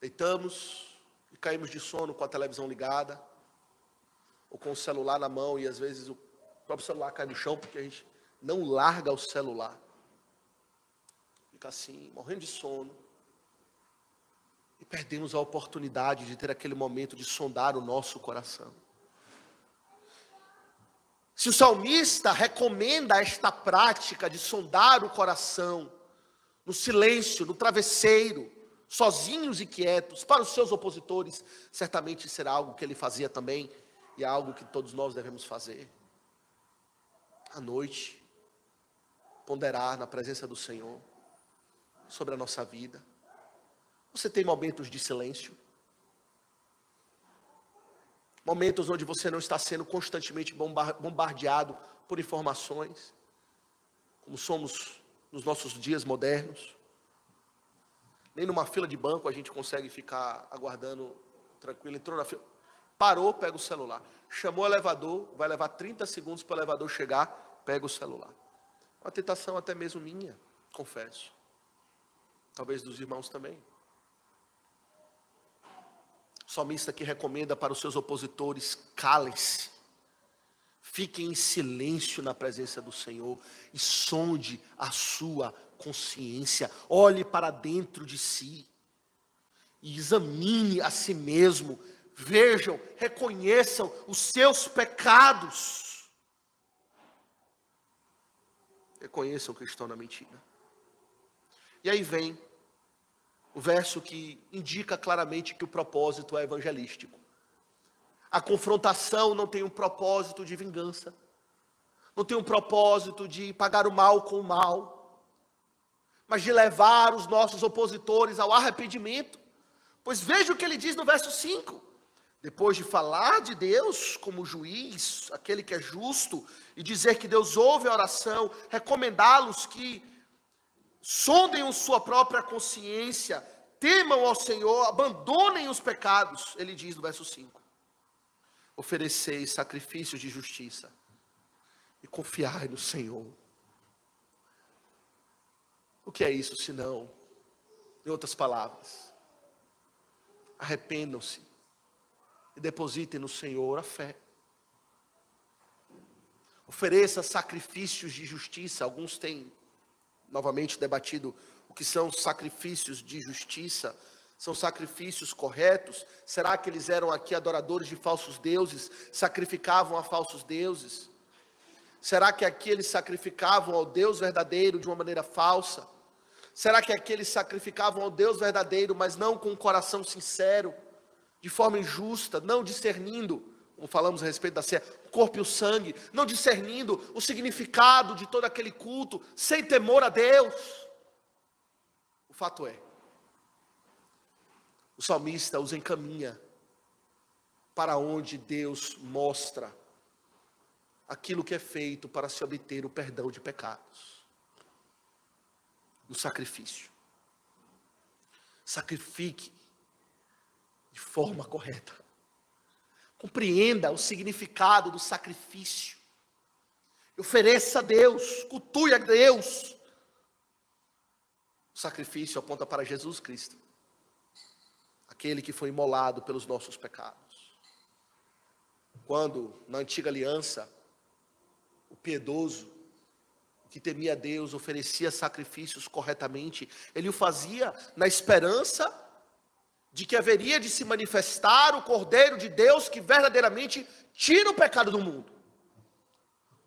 Speaker 1: Deitamos e caímos de sono com a televisão ligada, ou com o celular na mão, e às vezes o próprio celular cai no chão, porque a gente não larga o celular. Fica assim, morrendo de sono. E perdemos a oportunidade de ter aquele momento de sondar o nosso coração. Se o salmista recomenda esta prática de sondar o coração, no silêncio, no travesseiro, sozinhos e quietos, para os seus opositores, certamente será algo que ele fazia também, e é algo que todos nós devemos fazer. À noite, ponderar na presença do Senhor, sobre a nossa vida. Você tem momentos de silêncio? Momentos onde você não está sendo constantemente bombardeado por informações, como somos nos nossos dias modernos. Nem numa fila de banco a gente consegue ficar aguardando tranquilo. Entrou na fila, parou, pega o celular. Chamou o elevador, vai levar 30 segundos para o elevador chegar, pega o celular. Uma tentação até mesmo minha, confesso. Talvez dos irmãos também. O salmista que recomenda para os seus opositores: calem-se, fiquem em silêncio na presença do Senhor e sonde a sua consciência, olhe para dentro de si e examine a si mesmo, vejam, reconheçam os seus pecados, reconheçam que estão na mentira. E aí vem o verso que indica claramente que o propósito é evangelístico. A confrontação não tem um propósito de vingança, não tem um propósito de pagar o mal com o mal, mas de levar os nossos opositores ao arrependimento. Pois veja o que ele diz no verso 5. Depois de falar de Deus como juiz, aquele que é justo, e dizer que Deus ouve a oração, recomendá-los que sondem a sua própria consciência, temam ao Senhor, abandonem os pecados. Ele diz no verso 5. Ofereceis sacrifícios de justiça e confiai no Senhor. O que é isso senão, em outras palavras, arrependam-se e depositem no Senhor a fé. Ofereça sacrifícios de justiça. Alguns têm novamente debatido o que são sacrifícios de justiça. São sacrifícios corretos? Será que eles eram aqui adoradores de falsos deuses? Sacrificavam a falsos deuses? Será que aqui eles sacrificavam ao Deus verdadeiro de uma maneira falsa? Será que aqui eles sacrificavam ao Deus verdadeiro, mas não com um coração sincero, de forma injusta, não discernindo, como falamos a respeito da ceia, o corpo e o sangue, não discernindo o significado de todo aquele culto, sem temor a Deus? O fato é, o salmista os encaminha para onde Deus mostra aquilo que é feito para se obter o perdão de pecados. No sacrifício. Sacrifique de forma correta. Compreenda o significado do sacrifício. Ofereça a Deus, cultue a Deus. O sacrifício aponta para Jesus Cristo, aquele que foi imolado pelos nossos pecados. Quando, na antiga aliança, o piedoso, que temia a Deus, oferecia sacrifícios corretamente, ele o fazia na esperança de que haveria de se manifestar o Cordeiro de Deus que verdadeiramente tira o pecado do mundo.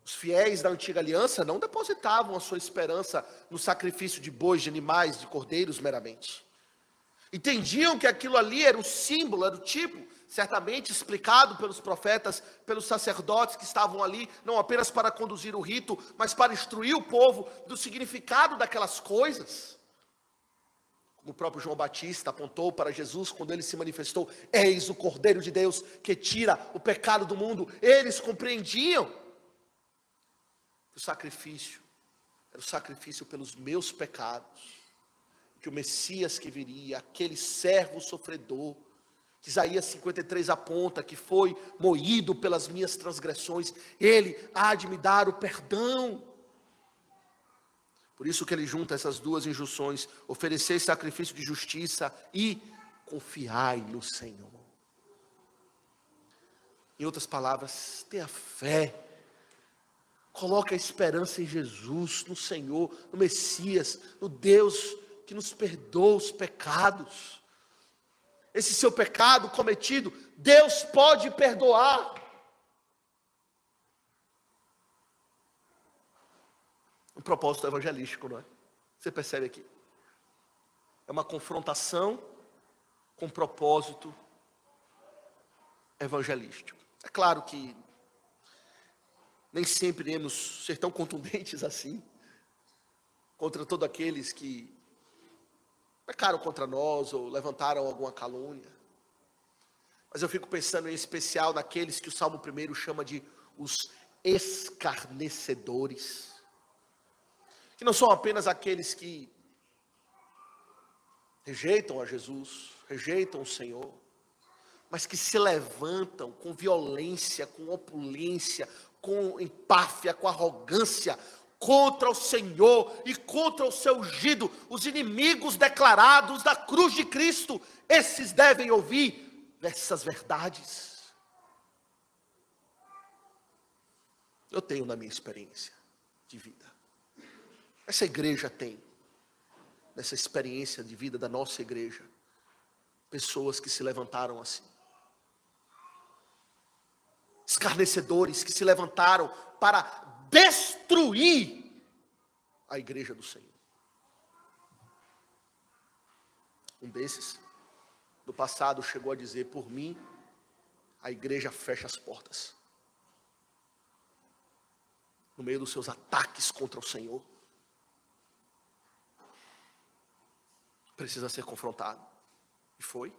Speaker 1: Os fiéis da antiga aliança não depositavam a sua esperança no sacrifício de bois, de animais, de cordeiros meramente. Entendiam que aquilo ali era o símbolo, era o tipo, certamente explicado pelos profetas, pelos sacerdotes que estavam ali, não apenas para conduzir o rito, mas para instruir o povo do significado daquelas coisas. Como o próprio João Batista apontou para Jesus quando ele se manifestou: eis o Cordeiro de Deus que tira o pecado do mundo. Eles compreendiam que o sacrifício era o sacrifício pelos meus pecados, que o Messias que viria, aquele servo sofredor, que Isaías 53 aponta, que foi moído pelas minhas transgressões, ele há de me dar o perdão. Por isso que ele junta essas duas injunções: oferecer sacrifício de justiça e confiai no Senhor. Em outras palavras, tenha fé, coloque a esperança em Jesus, no Senhor, no Messias, no Deus que nos perdoa os pecados. Esse seu pecado cometido, Deus pode perdoar. Um propósito evangelístico, não é? Você percebe aqui? É uma confrontação com propósito evangelístico. É claro que nem sempre iremos ser tão contundentes assim contra todos aqueles que pecaram contra nós ou levantaram alguma calúnia. Mas eu fico pensando em especial naqueles que o Salmo 1 chama de os escarnecedores, que não são apenas aqueles que rejeitam a Jesus, rejeitam o Senhor, mas que se levantam com violência, com opulência, com empáfia, com arrogância, contra o Senhor e contra o seu ungido, os inimigos declarados da cruz de Cristo. Esses devem ouvir essas verdades. Eu tenho na minha experiência de vida, essa igreja tem, nessa experiência de vida da nossa igreja, pessoas que se levantaram assim, escarnecedores que se levantaram para destruir a igreja do Senhor. Um desses, no passado, chegou a dizer: por mim, a igreja fecha as portas. No meio dos seus ataques contra o Senhor, precisa ser confrontado. E foi.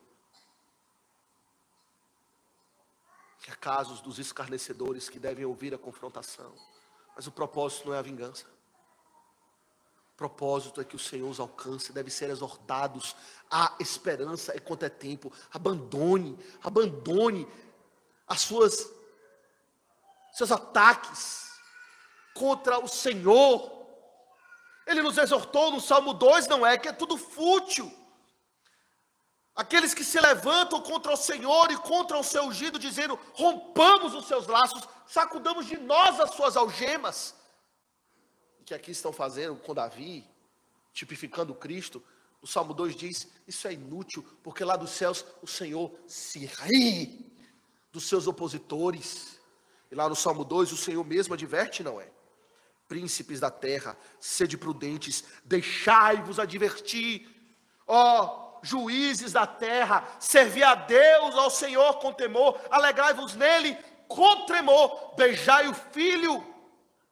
Speaker 1: Que há casos dos escarnecedores que devem ouvir a confrontação, mas o propósito não é a vingança. O propósito é que o Senhor os alcance, devem ser exortados à esperança enquanto é tempo. Abandone seus ataques contra o Senhor. Ele nos exortou no Salmo 2, não é que é tudo fútil. Aqueles que se levantam contra o Senhor e contra o seu ungido, dizendo: rompamos os seus laços, sacudamos de nós as suas algemas. O que aqui estão fazendo com Davi, tipificando Cristo, o Salmo 2 diz: isso é inútil, porque lá dos céus o Senhor se ri dos seus opositores. E lá no Salmo 2 o Senhor mesmo adverte, não é? Príncipes da terra, sede prudentes, deixai-vos advertir, ó juízes da terra, servi a Deus, ao Senhor com temor, alegrai-vos nele com tremor, beijai o filho,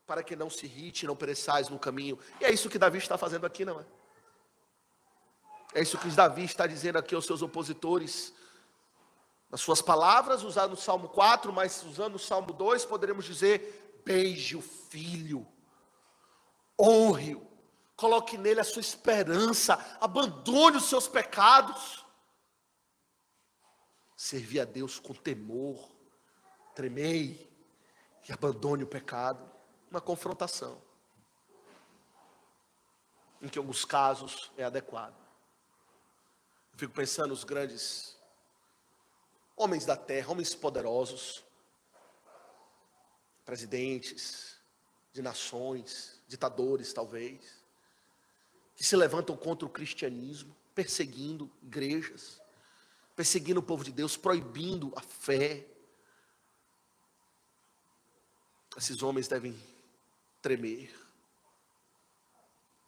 Speaker 1: para que não se irrite, não pereçais no caminho. E é isso que Davi está fazendo aqui, não é? É isso que Davi está dizendo aqui aos seus opositores, nas suas palavras, usadas no Salmo 4, mas usando o Salmo 2, poderemos dizer: beije o filho, honre-o, coloque nele a sua esperança, abandone os seus pecados, servi a Deus com temor, tremei e abandone o pecado. Uma confrontação, em que em alguns casos é adequado. Fico pensando nos grandes homens da terra, homens poderosos, presidentes de nações, ditadores talvez, que se levantam contra o cristianismo, perseguindo igrejas, perseguindo o povo de Deus, proibindo a fé. Esses homens devem tremer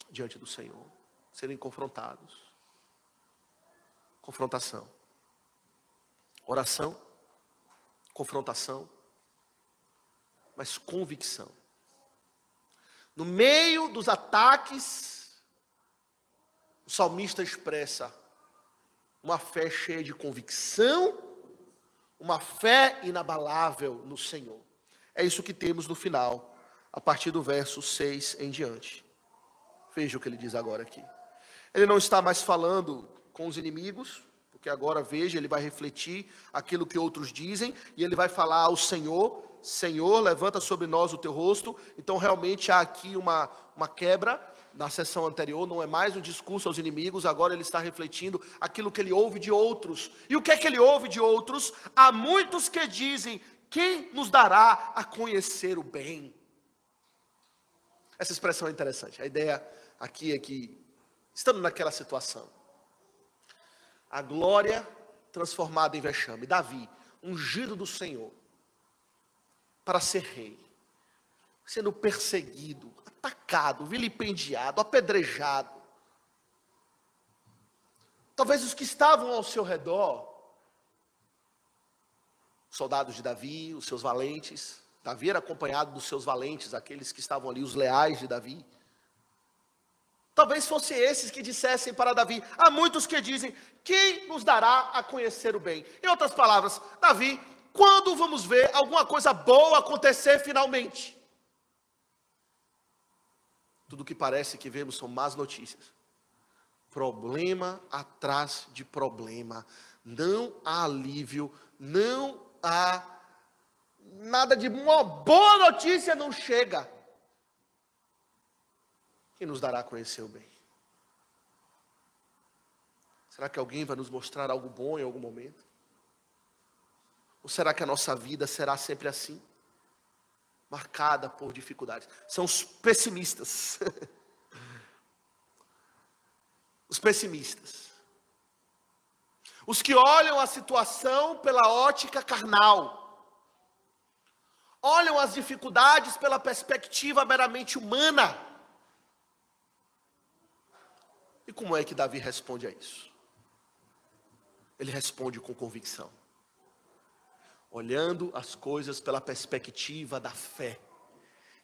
Speaker 1: diante do Senhor, serem confrontados. Confrontação. Oração, confrontação, mas convicção. No meio dos ataques, o salmista expressa uma fé cheia de convicção, uma fé inabalável no Senhor. É isso que temos no final, a partir do verso 6 em diante. Veja o que ele diz agora aqui. Ele não está mais falando com os inimigos, porque agora, veja, ele vai refletir aquilo que outros dizem, e ele vai falar ao Senhor: Senhor, levanta sobre nós o teu rosto. Então realmente há aqui uma quebra. Na sessão anterior não é mais um discurso aos inimigos, agora ele está refletindo aquilo que ele ouve de outros. E o que é que ele ouve de outros? Há muitos que dizem: quem nos dará a conhecer o bem? Essa expressão é interessante. A ideia aqui é que, estando naquela situação, a glória transformada em vexame, Davi, ungido do Senhor, para ser rei, sendo perseguido, atacado, vilipendiado, apedrejado. Talvez os que estavam ao seu redor, soldados de Davi, os seus valentes, Davi era acompanhado dos seus valentes, aqueles que estavam ali, os leais de Davi. Talvez fossem esses que dissessem para Davi: há muitos que dizem: quem nos dará a conhecer o bem? Em outras palavras, Davi, quando vamos ver alguma coisa boa acontecer finalmente? Tudo que parece que vemos são más notícias. Problema atrás de problema. Não há alívio, não há nada de uma boa notícia, não chega. Quem nos dará a conhecer o bem? Será que alguém vai nos mostrar algo bom em algum momento? Ou será que a nossa vida será sempre assim? Marcada por dificuldades. São os pessimistas. Os pessimistas. Os que olham a situação pela ótica carnal. Olham as dificuldades pela perspectiva meramente humana. E como é que Davi responde a isso? Ele responde com convicção, olhando as coisas pela perspectiva da fé.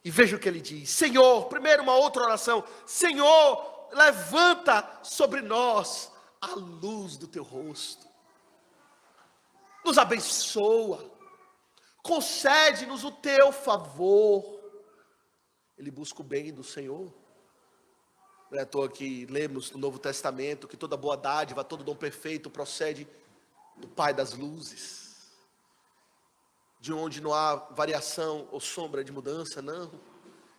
Speaker 1: E veja o que ele diz: Senhor, primeiro uma outra oração: Senhor, levanta sobre nós a luz do teu rosto, nos abençoa, concede-nos o teu favor. Ele busca o bem do Senhor. Não é à toa que lemos no Novo Testamento que toda boa dádiva, todo dom perfeito procede do Pai das luzes, de onde não há variação ou sombra de mudança. Não,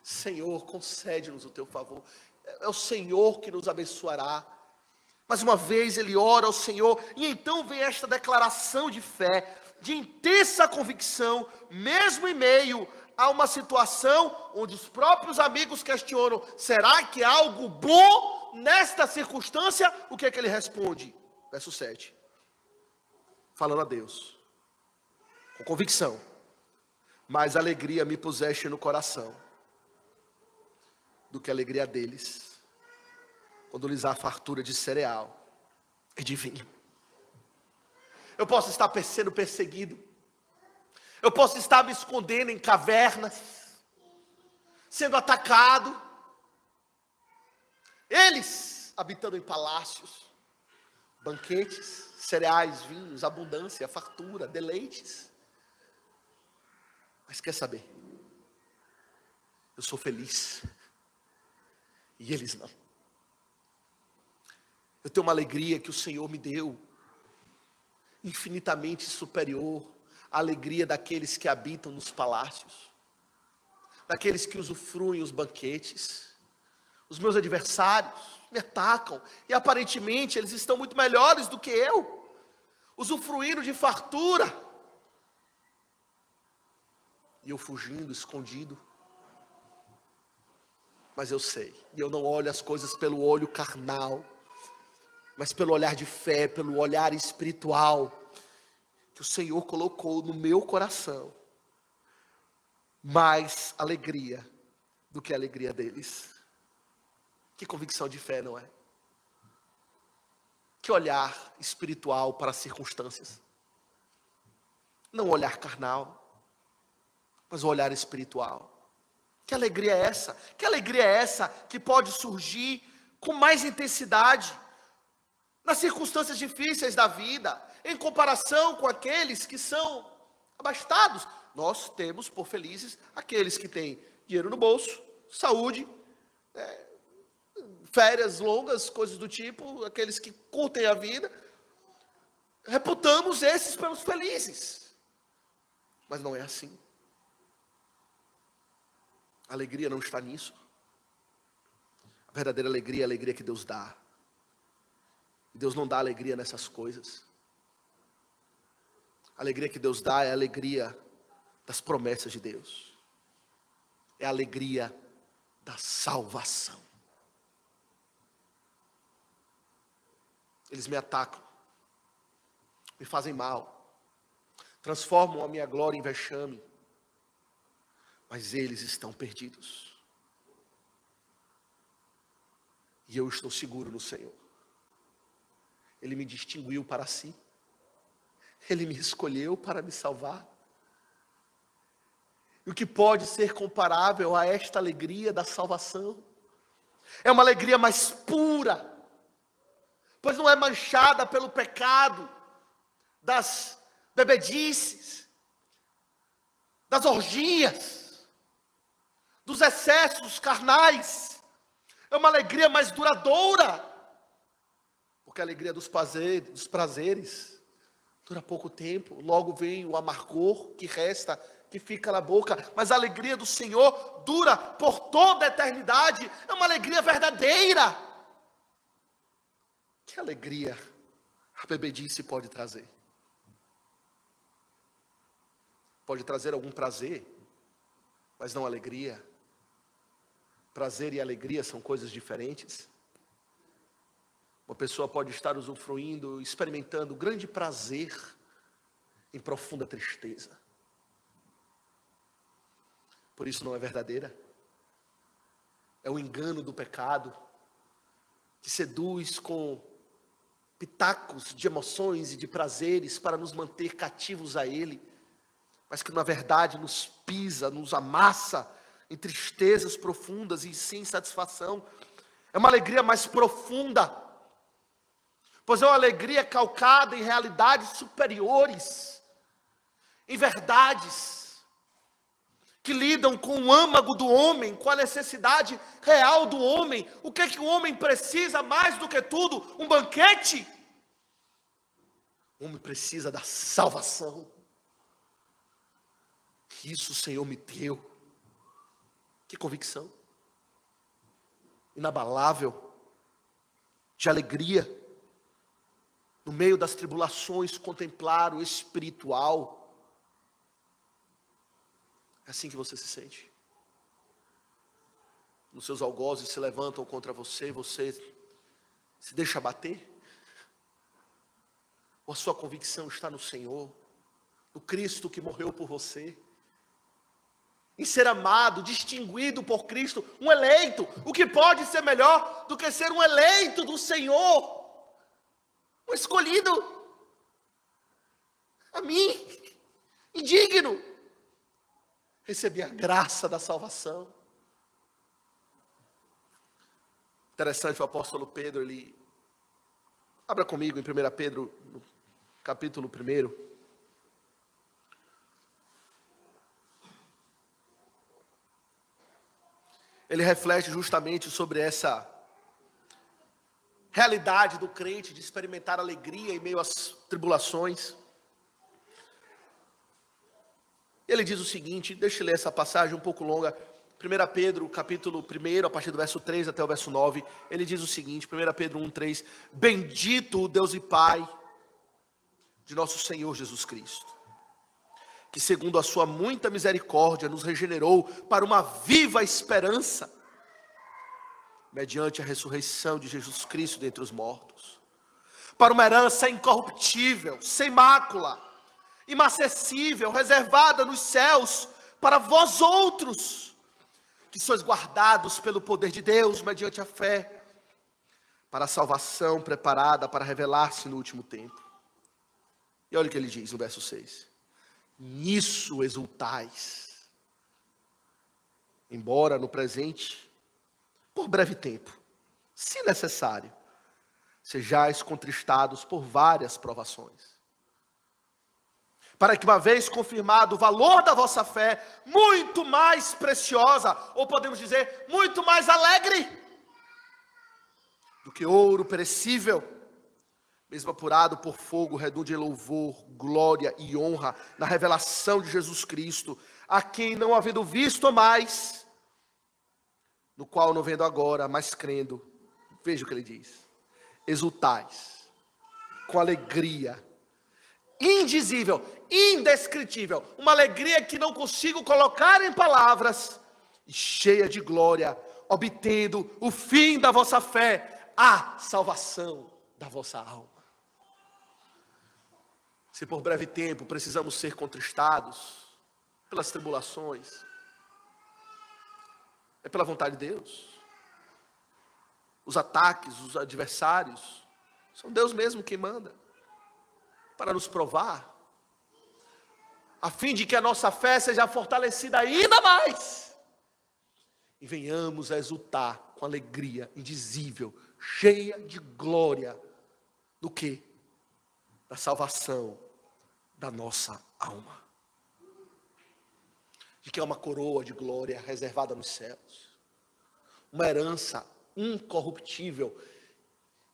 Speaker 1: Senhor, concede-nos o teu favor. É o Senhor que nos abençoará. Mais uma vez ele ora ao Senhor, e então vem esta declaração de fé, de intensa convicção, mesmo em meio a uma situação onde os próprios amigos questionam: será que há algo bom nesta circunstância? O que é que ele responde? Verso 7. Falando a Deus, com convicção: mais alegria me puseste no coração do que a alegria deles, quando lhes há fartura de cereal e de vinho. Eu posso estar sendo perseguido, eu posso estar me escondendo em cavernas, sendo atacado, eles habitando em palácios, banquetes, cereais, vinhos, abundância, fartura, deleites. Mas quer saber? Eu sou feliz e eles não. Eu tenho uma alegria que o Senhor me deu, infinitamente superior à alegria daqueles que habitam nos palácios, daqueles que usufruem os banquetes. Os meus adversários, me atacam, e aparentemente eles estão muito melhores do que eu, usufruindo de fartura, e eu fugindo, escondido. Mas eu sei, e eu não olho as coisas pelo olho carnal, mas pelo olhar de fé, pelo olhar espiritual, que o Senhor colocou no meu coração, mais alegria do que a alegria deles. Que convicção de fé, não é? Que olhar espiritual para as circunstâncias. Não olhar carnal, mas o olhar espiritual. Que alegria é essa? Que alegria é essa que pode surgir com mais intensidade nas circunstâncias difíceis da vida, em comparação com aqueles que são abastados? Nós temos por felizes aqueles que têm dinheiro no bolso, saúde, férias longas, coisas do tipo, aqueles que curtem a vida. Reputamos esses pelos felizes, mas não é assim. A alegria não está nisso. A verdadeira alegria é a alegria que Deus dá. E Deus não dá alegria nessas coisas. A alegria que Deus dá é a alegria das promessas de Deus. É a alegria da salvação. Eles me atacam, me fazem mal, transformam a minha glória em vexame, mas eles estão perdidos. E eu estou seguro no Senhor. Ele me distinguiu para si. Ele me escolheu para me salvar. E o que pode ser comparável a esta alegria da salvação? É uma alegria mais pura, pois não é manchada pelo pecado, das bebedices, das orgias, dos excessos carnais. É uma alegria mais duradoura, porque a alegria dos prazeres dura pouco tempo, logo vem o amargor que resta, que fica na boca, mas a alegria do Senhor dura por toda a eternidade. É uma alegria verdadeira. Que alegria a bebedice pode trazer? Pode trazer algum prazer, mas não alegria. Prazer e alegria são coisas diferentes. Uma pessoa pode estar usufruindo, experimentando grande prazer em profunda tristeza. Por isso não é verdadeira. É o engano do pecado, que seduz com pitacos de emoções e de prazeres para nos manter cativos a ele, mas que na verdade nos pisa, nos amassa em tristezas profundas e sem satisfação. É uma alegria mais profunda, pois é uma alegria calcada em realidades superiores, em verdades que lidam com o âmago do homem, com a necessidade real do homem. O que é que o homem precisa mais do que tudo? Um banquete? O homem precisa da salvação. Isso o Senhor me deu. Que convicção inabalável de alegria no meio das tribulações, contemplar o espiritual. É assim que você se sente. Os seus algozes se levantam contra você, você se deixa bater? Ou a sua convicção está no Senhor, no Cristo que morreu por você, em ser amado, distinguido por Cristo, um eleito? O que pode ser melhor do que ser um eleito do Senhor, um escolhido? A mim, indigno, recebi a graça da salvação. Interessante, o apóstolo Pedro, ele... Abra comigo em 1 Pedro, no capítulo 1. Ele reflete justamente sobre essa realidade do crente de experimentar alegria em meio às tribulações. Ele diz o seguinte, deixa eu ler essa passagem um pouco longa. 1 Pedro, capítulo 1, a partir do verso 3 até o verso 9, ele diz o seguinte, 1 Pedro 1:3, bendito o Deus e Pai de nosso Senhor Jesus Cristo, que segundo a sua muita misericórdia nos regenerou para uma viva esperança, mediante a ressurreição de Jesus Cristo dentre os mortos, para uma herança incorruptível, sem mácula, inacessível, reservada nos céus, para vós outros, que sois guardados pelo poder de Deus, mediante a fé, para a salvação preparada para revelar-se no último tempo. E olha o que ele diz no verso 6. Nisso exultais, embora no presente, por breve tempo, se necessário, sejais contristados por várias provações, para que uma vez confirmado o valor da vossa fé, muito mais preciosa, ou podemos dizer, muito mais alegre, do que ouro perecível, mesmo apurado por fogo, redunde em louvor, glória e honra, na revelação de Jesus Cristo, a quem não havendo visto mais, no qual não vendo agora, mas crendo, veja o que ele diz, exultais, com alegria, indizível, indescritível, uma alegria que não consigo colocar em palavras, e cheia de glória, obtendo o fim da vossa fé, a salvação da vossa alma. Se por breve tempo precisamos ser contristados pelas tribulações, é pela vontade de Deus. Os ataques, os adversários, são Deus mesmo quem manda, para nos provar, a fim de que a nossa fé seja fortalecida ainda mais, e venhamos a exultar com alegria indizível, cheia de glória, do quê? Da salvação da nossa alma, de que é uma coroa de glória reservada nos céus, uma herança incorruptível,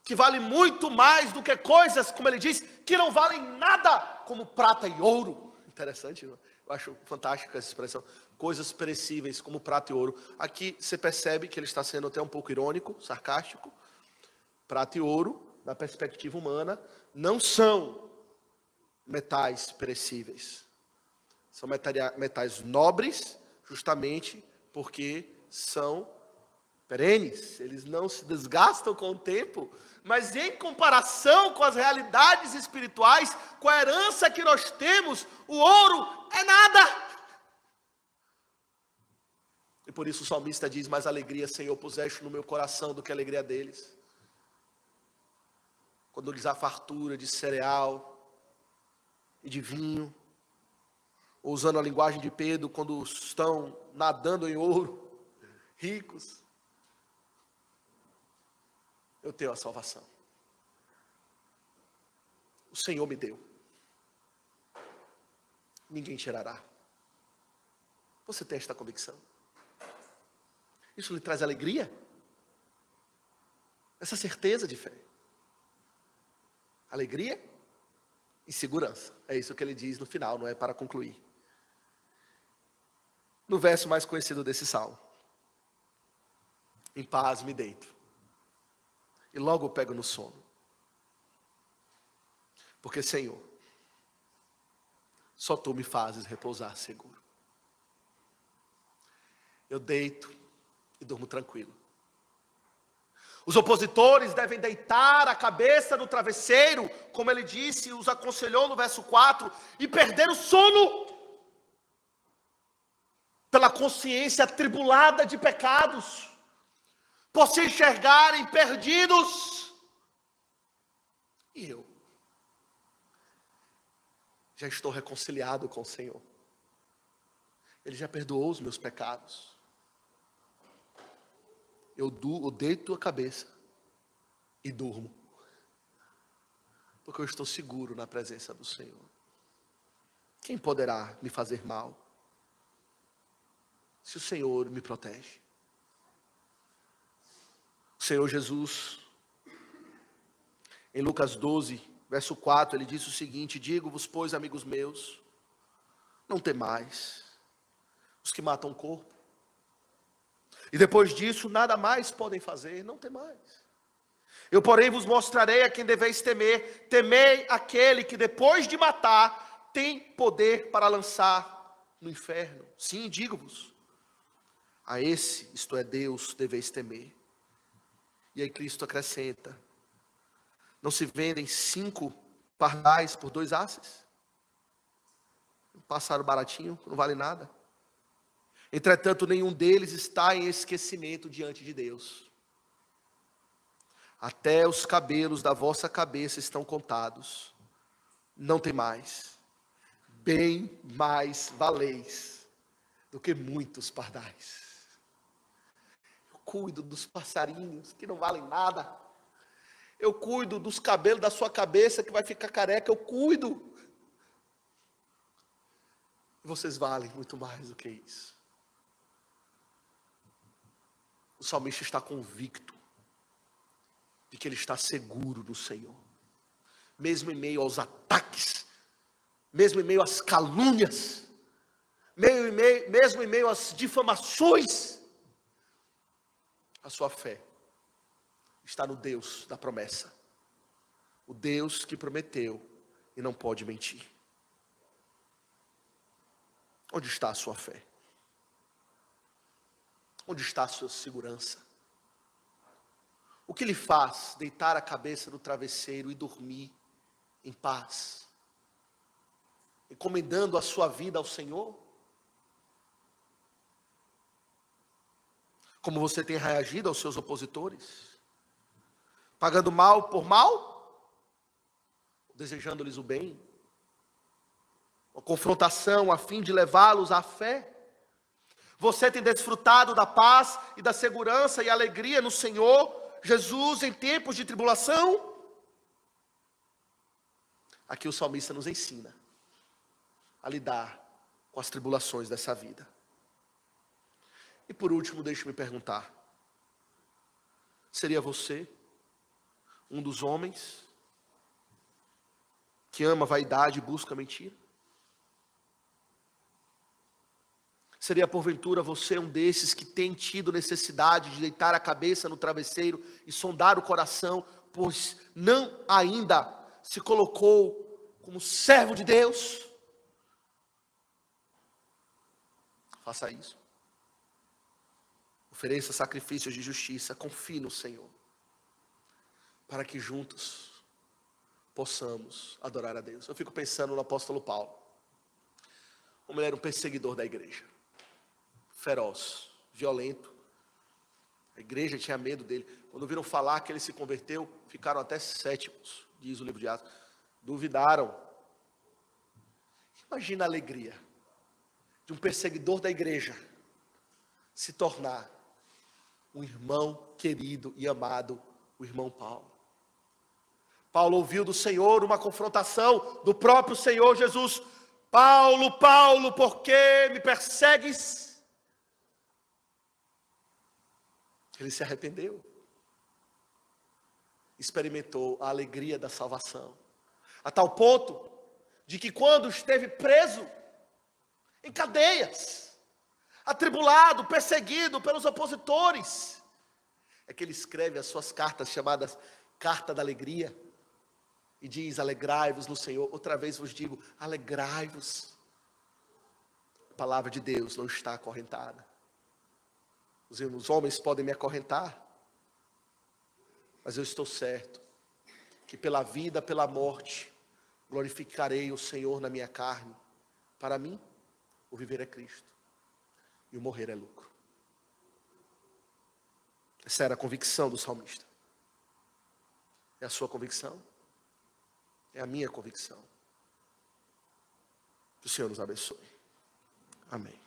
Speaker 1: que vale muito mais do que coisas, como ele diz, que não valem nada, como prata e ouro. Interessante, eu acho fantástica essa expressão, coisas perecíveis como prata e ouro. Aqui você percebe que ele está sendo até um pouco irônico, sarcástico. Prata e ouro, na perspectiva humana, não são metais perecíveis. São metais nobres, justamente porque são perenes, eles não se desgastam com o tempo, mas em comparação com as realidades espirituais, com a herança que nós temos, o ouro é nada. E por isso o salmista diz, mais alegria, Senhor, puseste no meu coração do que a alegria deles. Quando lhes há fartura de cereal e de vinho, ou usando a linguagem de Pedro, quando estão nadando em ouro, ricos, eu tenho a salvação. O Senhor me deu. Ninguém tirará. Você tem esta convicção? Isso lhe traz alegria? Essa certeza de fé. Alegria e segurança. É isso que ele diz no final, não é para concluir. No verso mais conhecido desse salmo. Em paz me deito. E logo eu pego no sono. Porque, Senhor, só Tu me fazes repousar seguro. Eu deito e durmo tranquilo. Os opositores devem deitar a cabeça no travesseiro, como ele disse, os aconselhou no verso 4, e perder o sono, pela consciência atribulada de pecados, por se enxergarem perdidos. E eu já estou reconciliado com o Senhor. Ele já perdoou os meus pecados. Eu deito a cabeça e durmo, porque eu estou seguro na presença do Senhor. Quem poderá me fazer mal, se o Senhor me protege? O Senhor Jesus, em Lucas 12, verso 4, ele disse o seguinte: digo-vos, pois, amigos meus, não temais os que matam o corpo, E depois disso, nada mais podem fazer, não tem mais. Eu, porém, vos mostrarei a quem deveis temer. Temei aquele que depois de matar, tem poder para lançar no inferno. Sim, digo-vos, a esse, isto é Deus, deveis temer. E aí Cristo acrescenta: não se vendem 5 pardais por 2 asses? Passaram baratinho, não vale nada. Entretanto, nenhum deles está em esquecimento diante de Deus. Até os cabelos da vossa cabeça estão contados. Não tem mais. Bem mais valeis do que muitos pardais. Eu cuido dos passarinhos que não valem nada. Eu cuido dos cabelos da sua cabeça que vai ficar careca. Eu cuido. Vocês valem muito mais do que isso. O salmista está convicto de que ele está seguro no Senhor. Mesmo em meio aos ataques, mesmo em meio às calúnias, mesmo em meio às difamações, a sua fé está no Deus da promessa. O Deus que prometeu e não pode mentir. Onde está a sua fé? Onde está a sua segurança? O que lhe faz deitar a cabeça no travesseiro e dormir em paz? Encomendando a sua vida ao Senhor? Como você tem reagido aos seus opositores? Pagando mal por mal? Desejando-lhes o bem? Uma confrontação a fim de levá-los à fé? Você tem desfrutado da paz e da segurança e alegria no Senhor Jesus em tempos de tribulação? Aqui o salmista nos ensina a lidar com as tribulações dessa vida. E por último, deixe-me perguntar: seria você um dos homens que ama a vaidade e busca a mentira? Seria porventura você um desses que tem tido necessidade de deitar a cabeça no travesseiro e sondar o coração, pois não ainda se colocou como servo de Deus? Faça isso. Ofereça sacrifícios de justiça, confie no Senhor, para que juntos possamos adorar a Deus. Eu fico pensando no apóstolo Paulo, como ele era um perseguidor da igreja, feroz, violento. A igreja tinha medo dele. Quando ouviram falar que ele se converteu, ficaram até céticos, diz o livro de Atos. Duvidaram. Imagina a alegria de um perseguidor da igreja se tornar um irmão querido e amado, o irmão Paulo. Paulo ouviu do Senhor uma confrontação do próprio Senhor Jesus. Paulo, Paulo, por que me persegues? Ele se arrependeu. Experimentou a alegria da salvação. A tal ponto de que quando esteve preso, em cadeias, atribulado, perseguido pelos opositores, é que ele escreve as suas cartas chamadas Carta da Alegria, e diz: alegrai-vos no Senhor. Outra vez vos digo, alegrai-vos. A palavra de Deus não está acorrentada. Os homens podem me acorrentar, mas eu estou certo que pela vida, pela morte, glorificarei o Senhor na minha carne. Para mim, o viver é Cristo e o morrer é lucro. Essa era a convicção do salmista. É a sua convicção? É a minha convicção. Que o Senhor nos abençoe. Amém.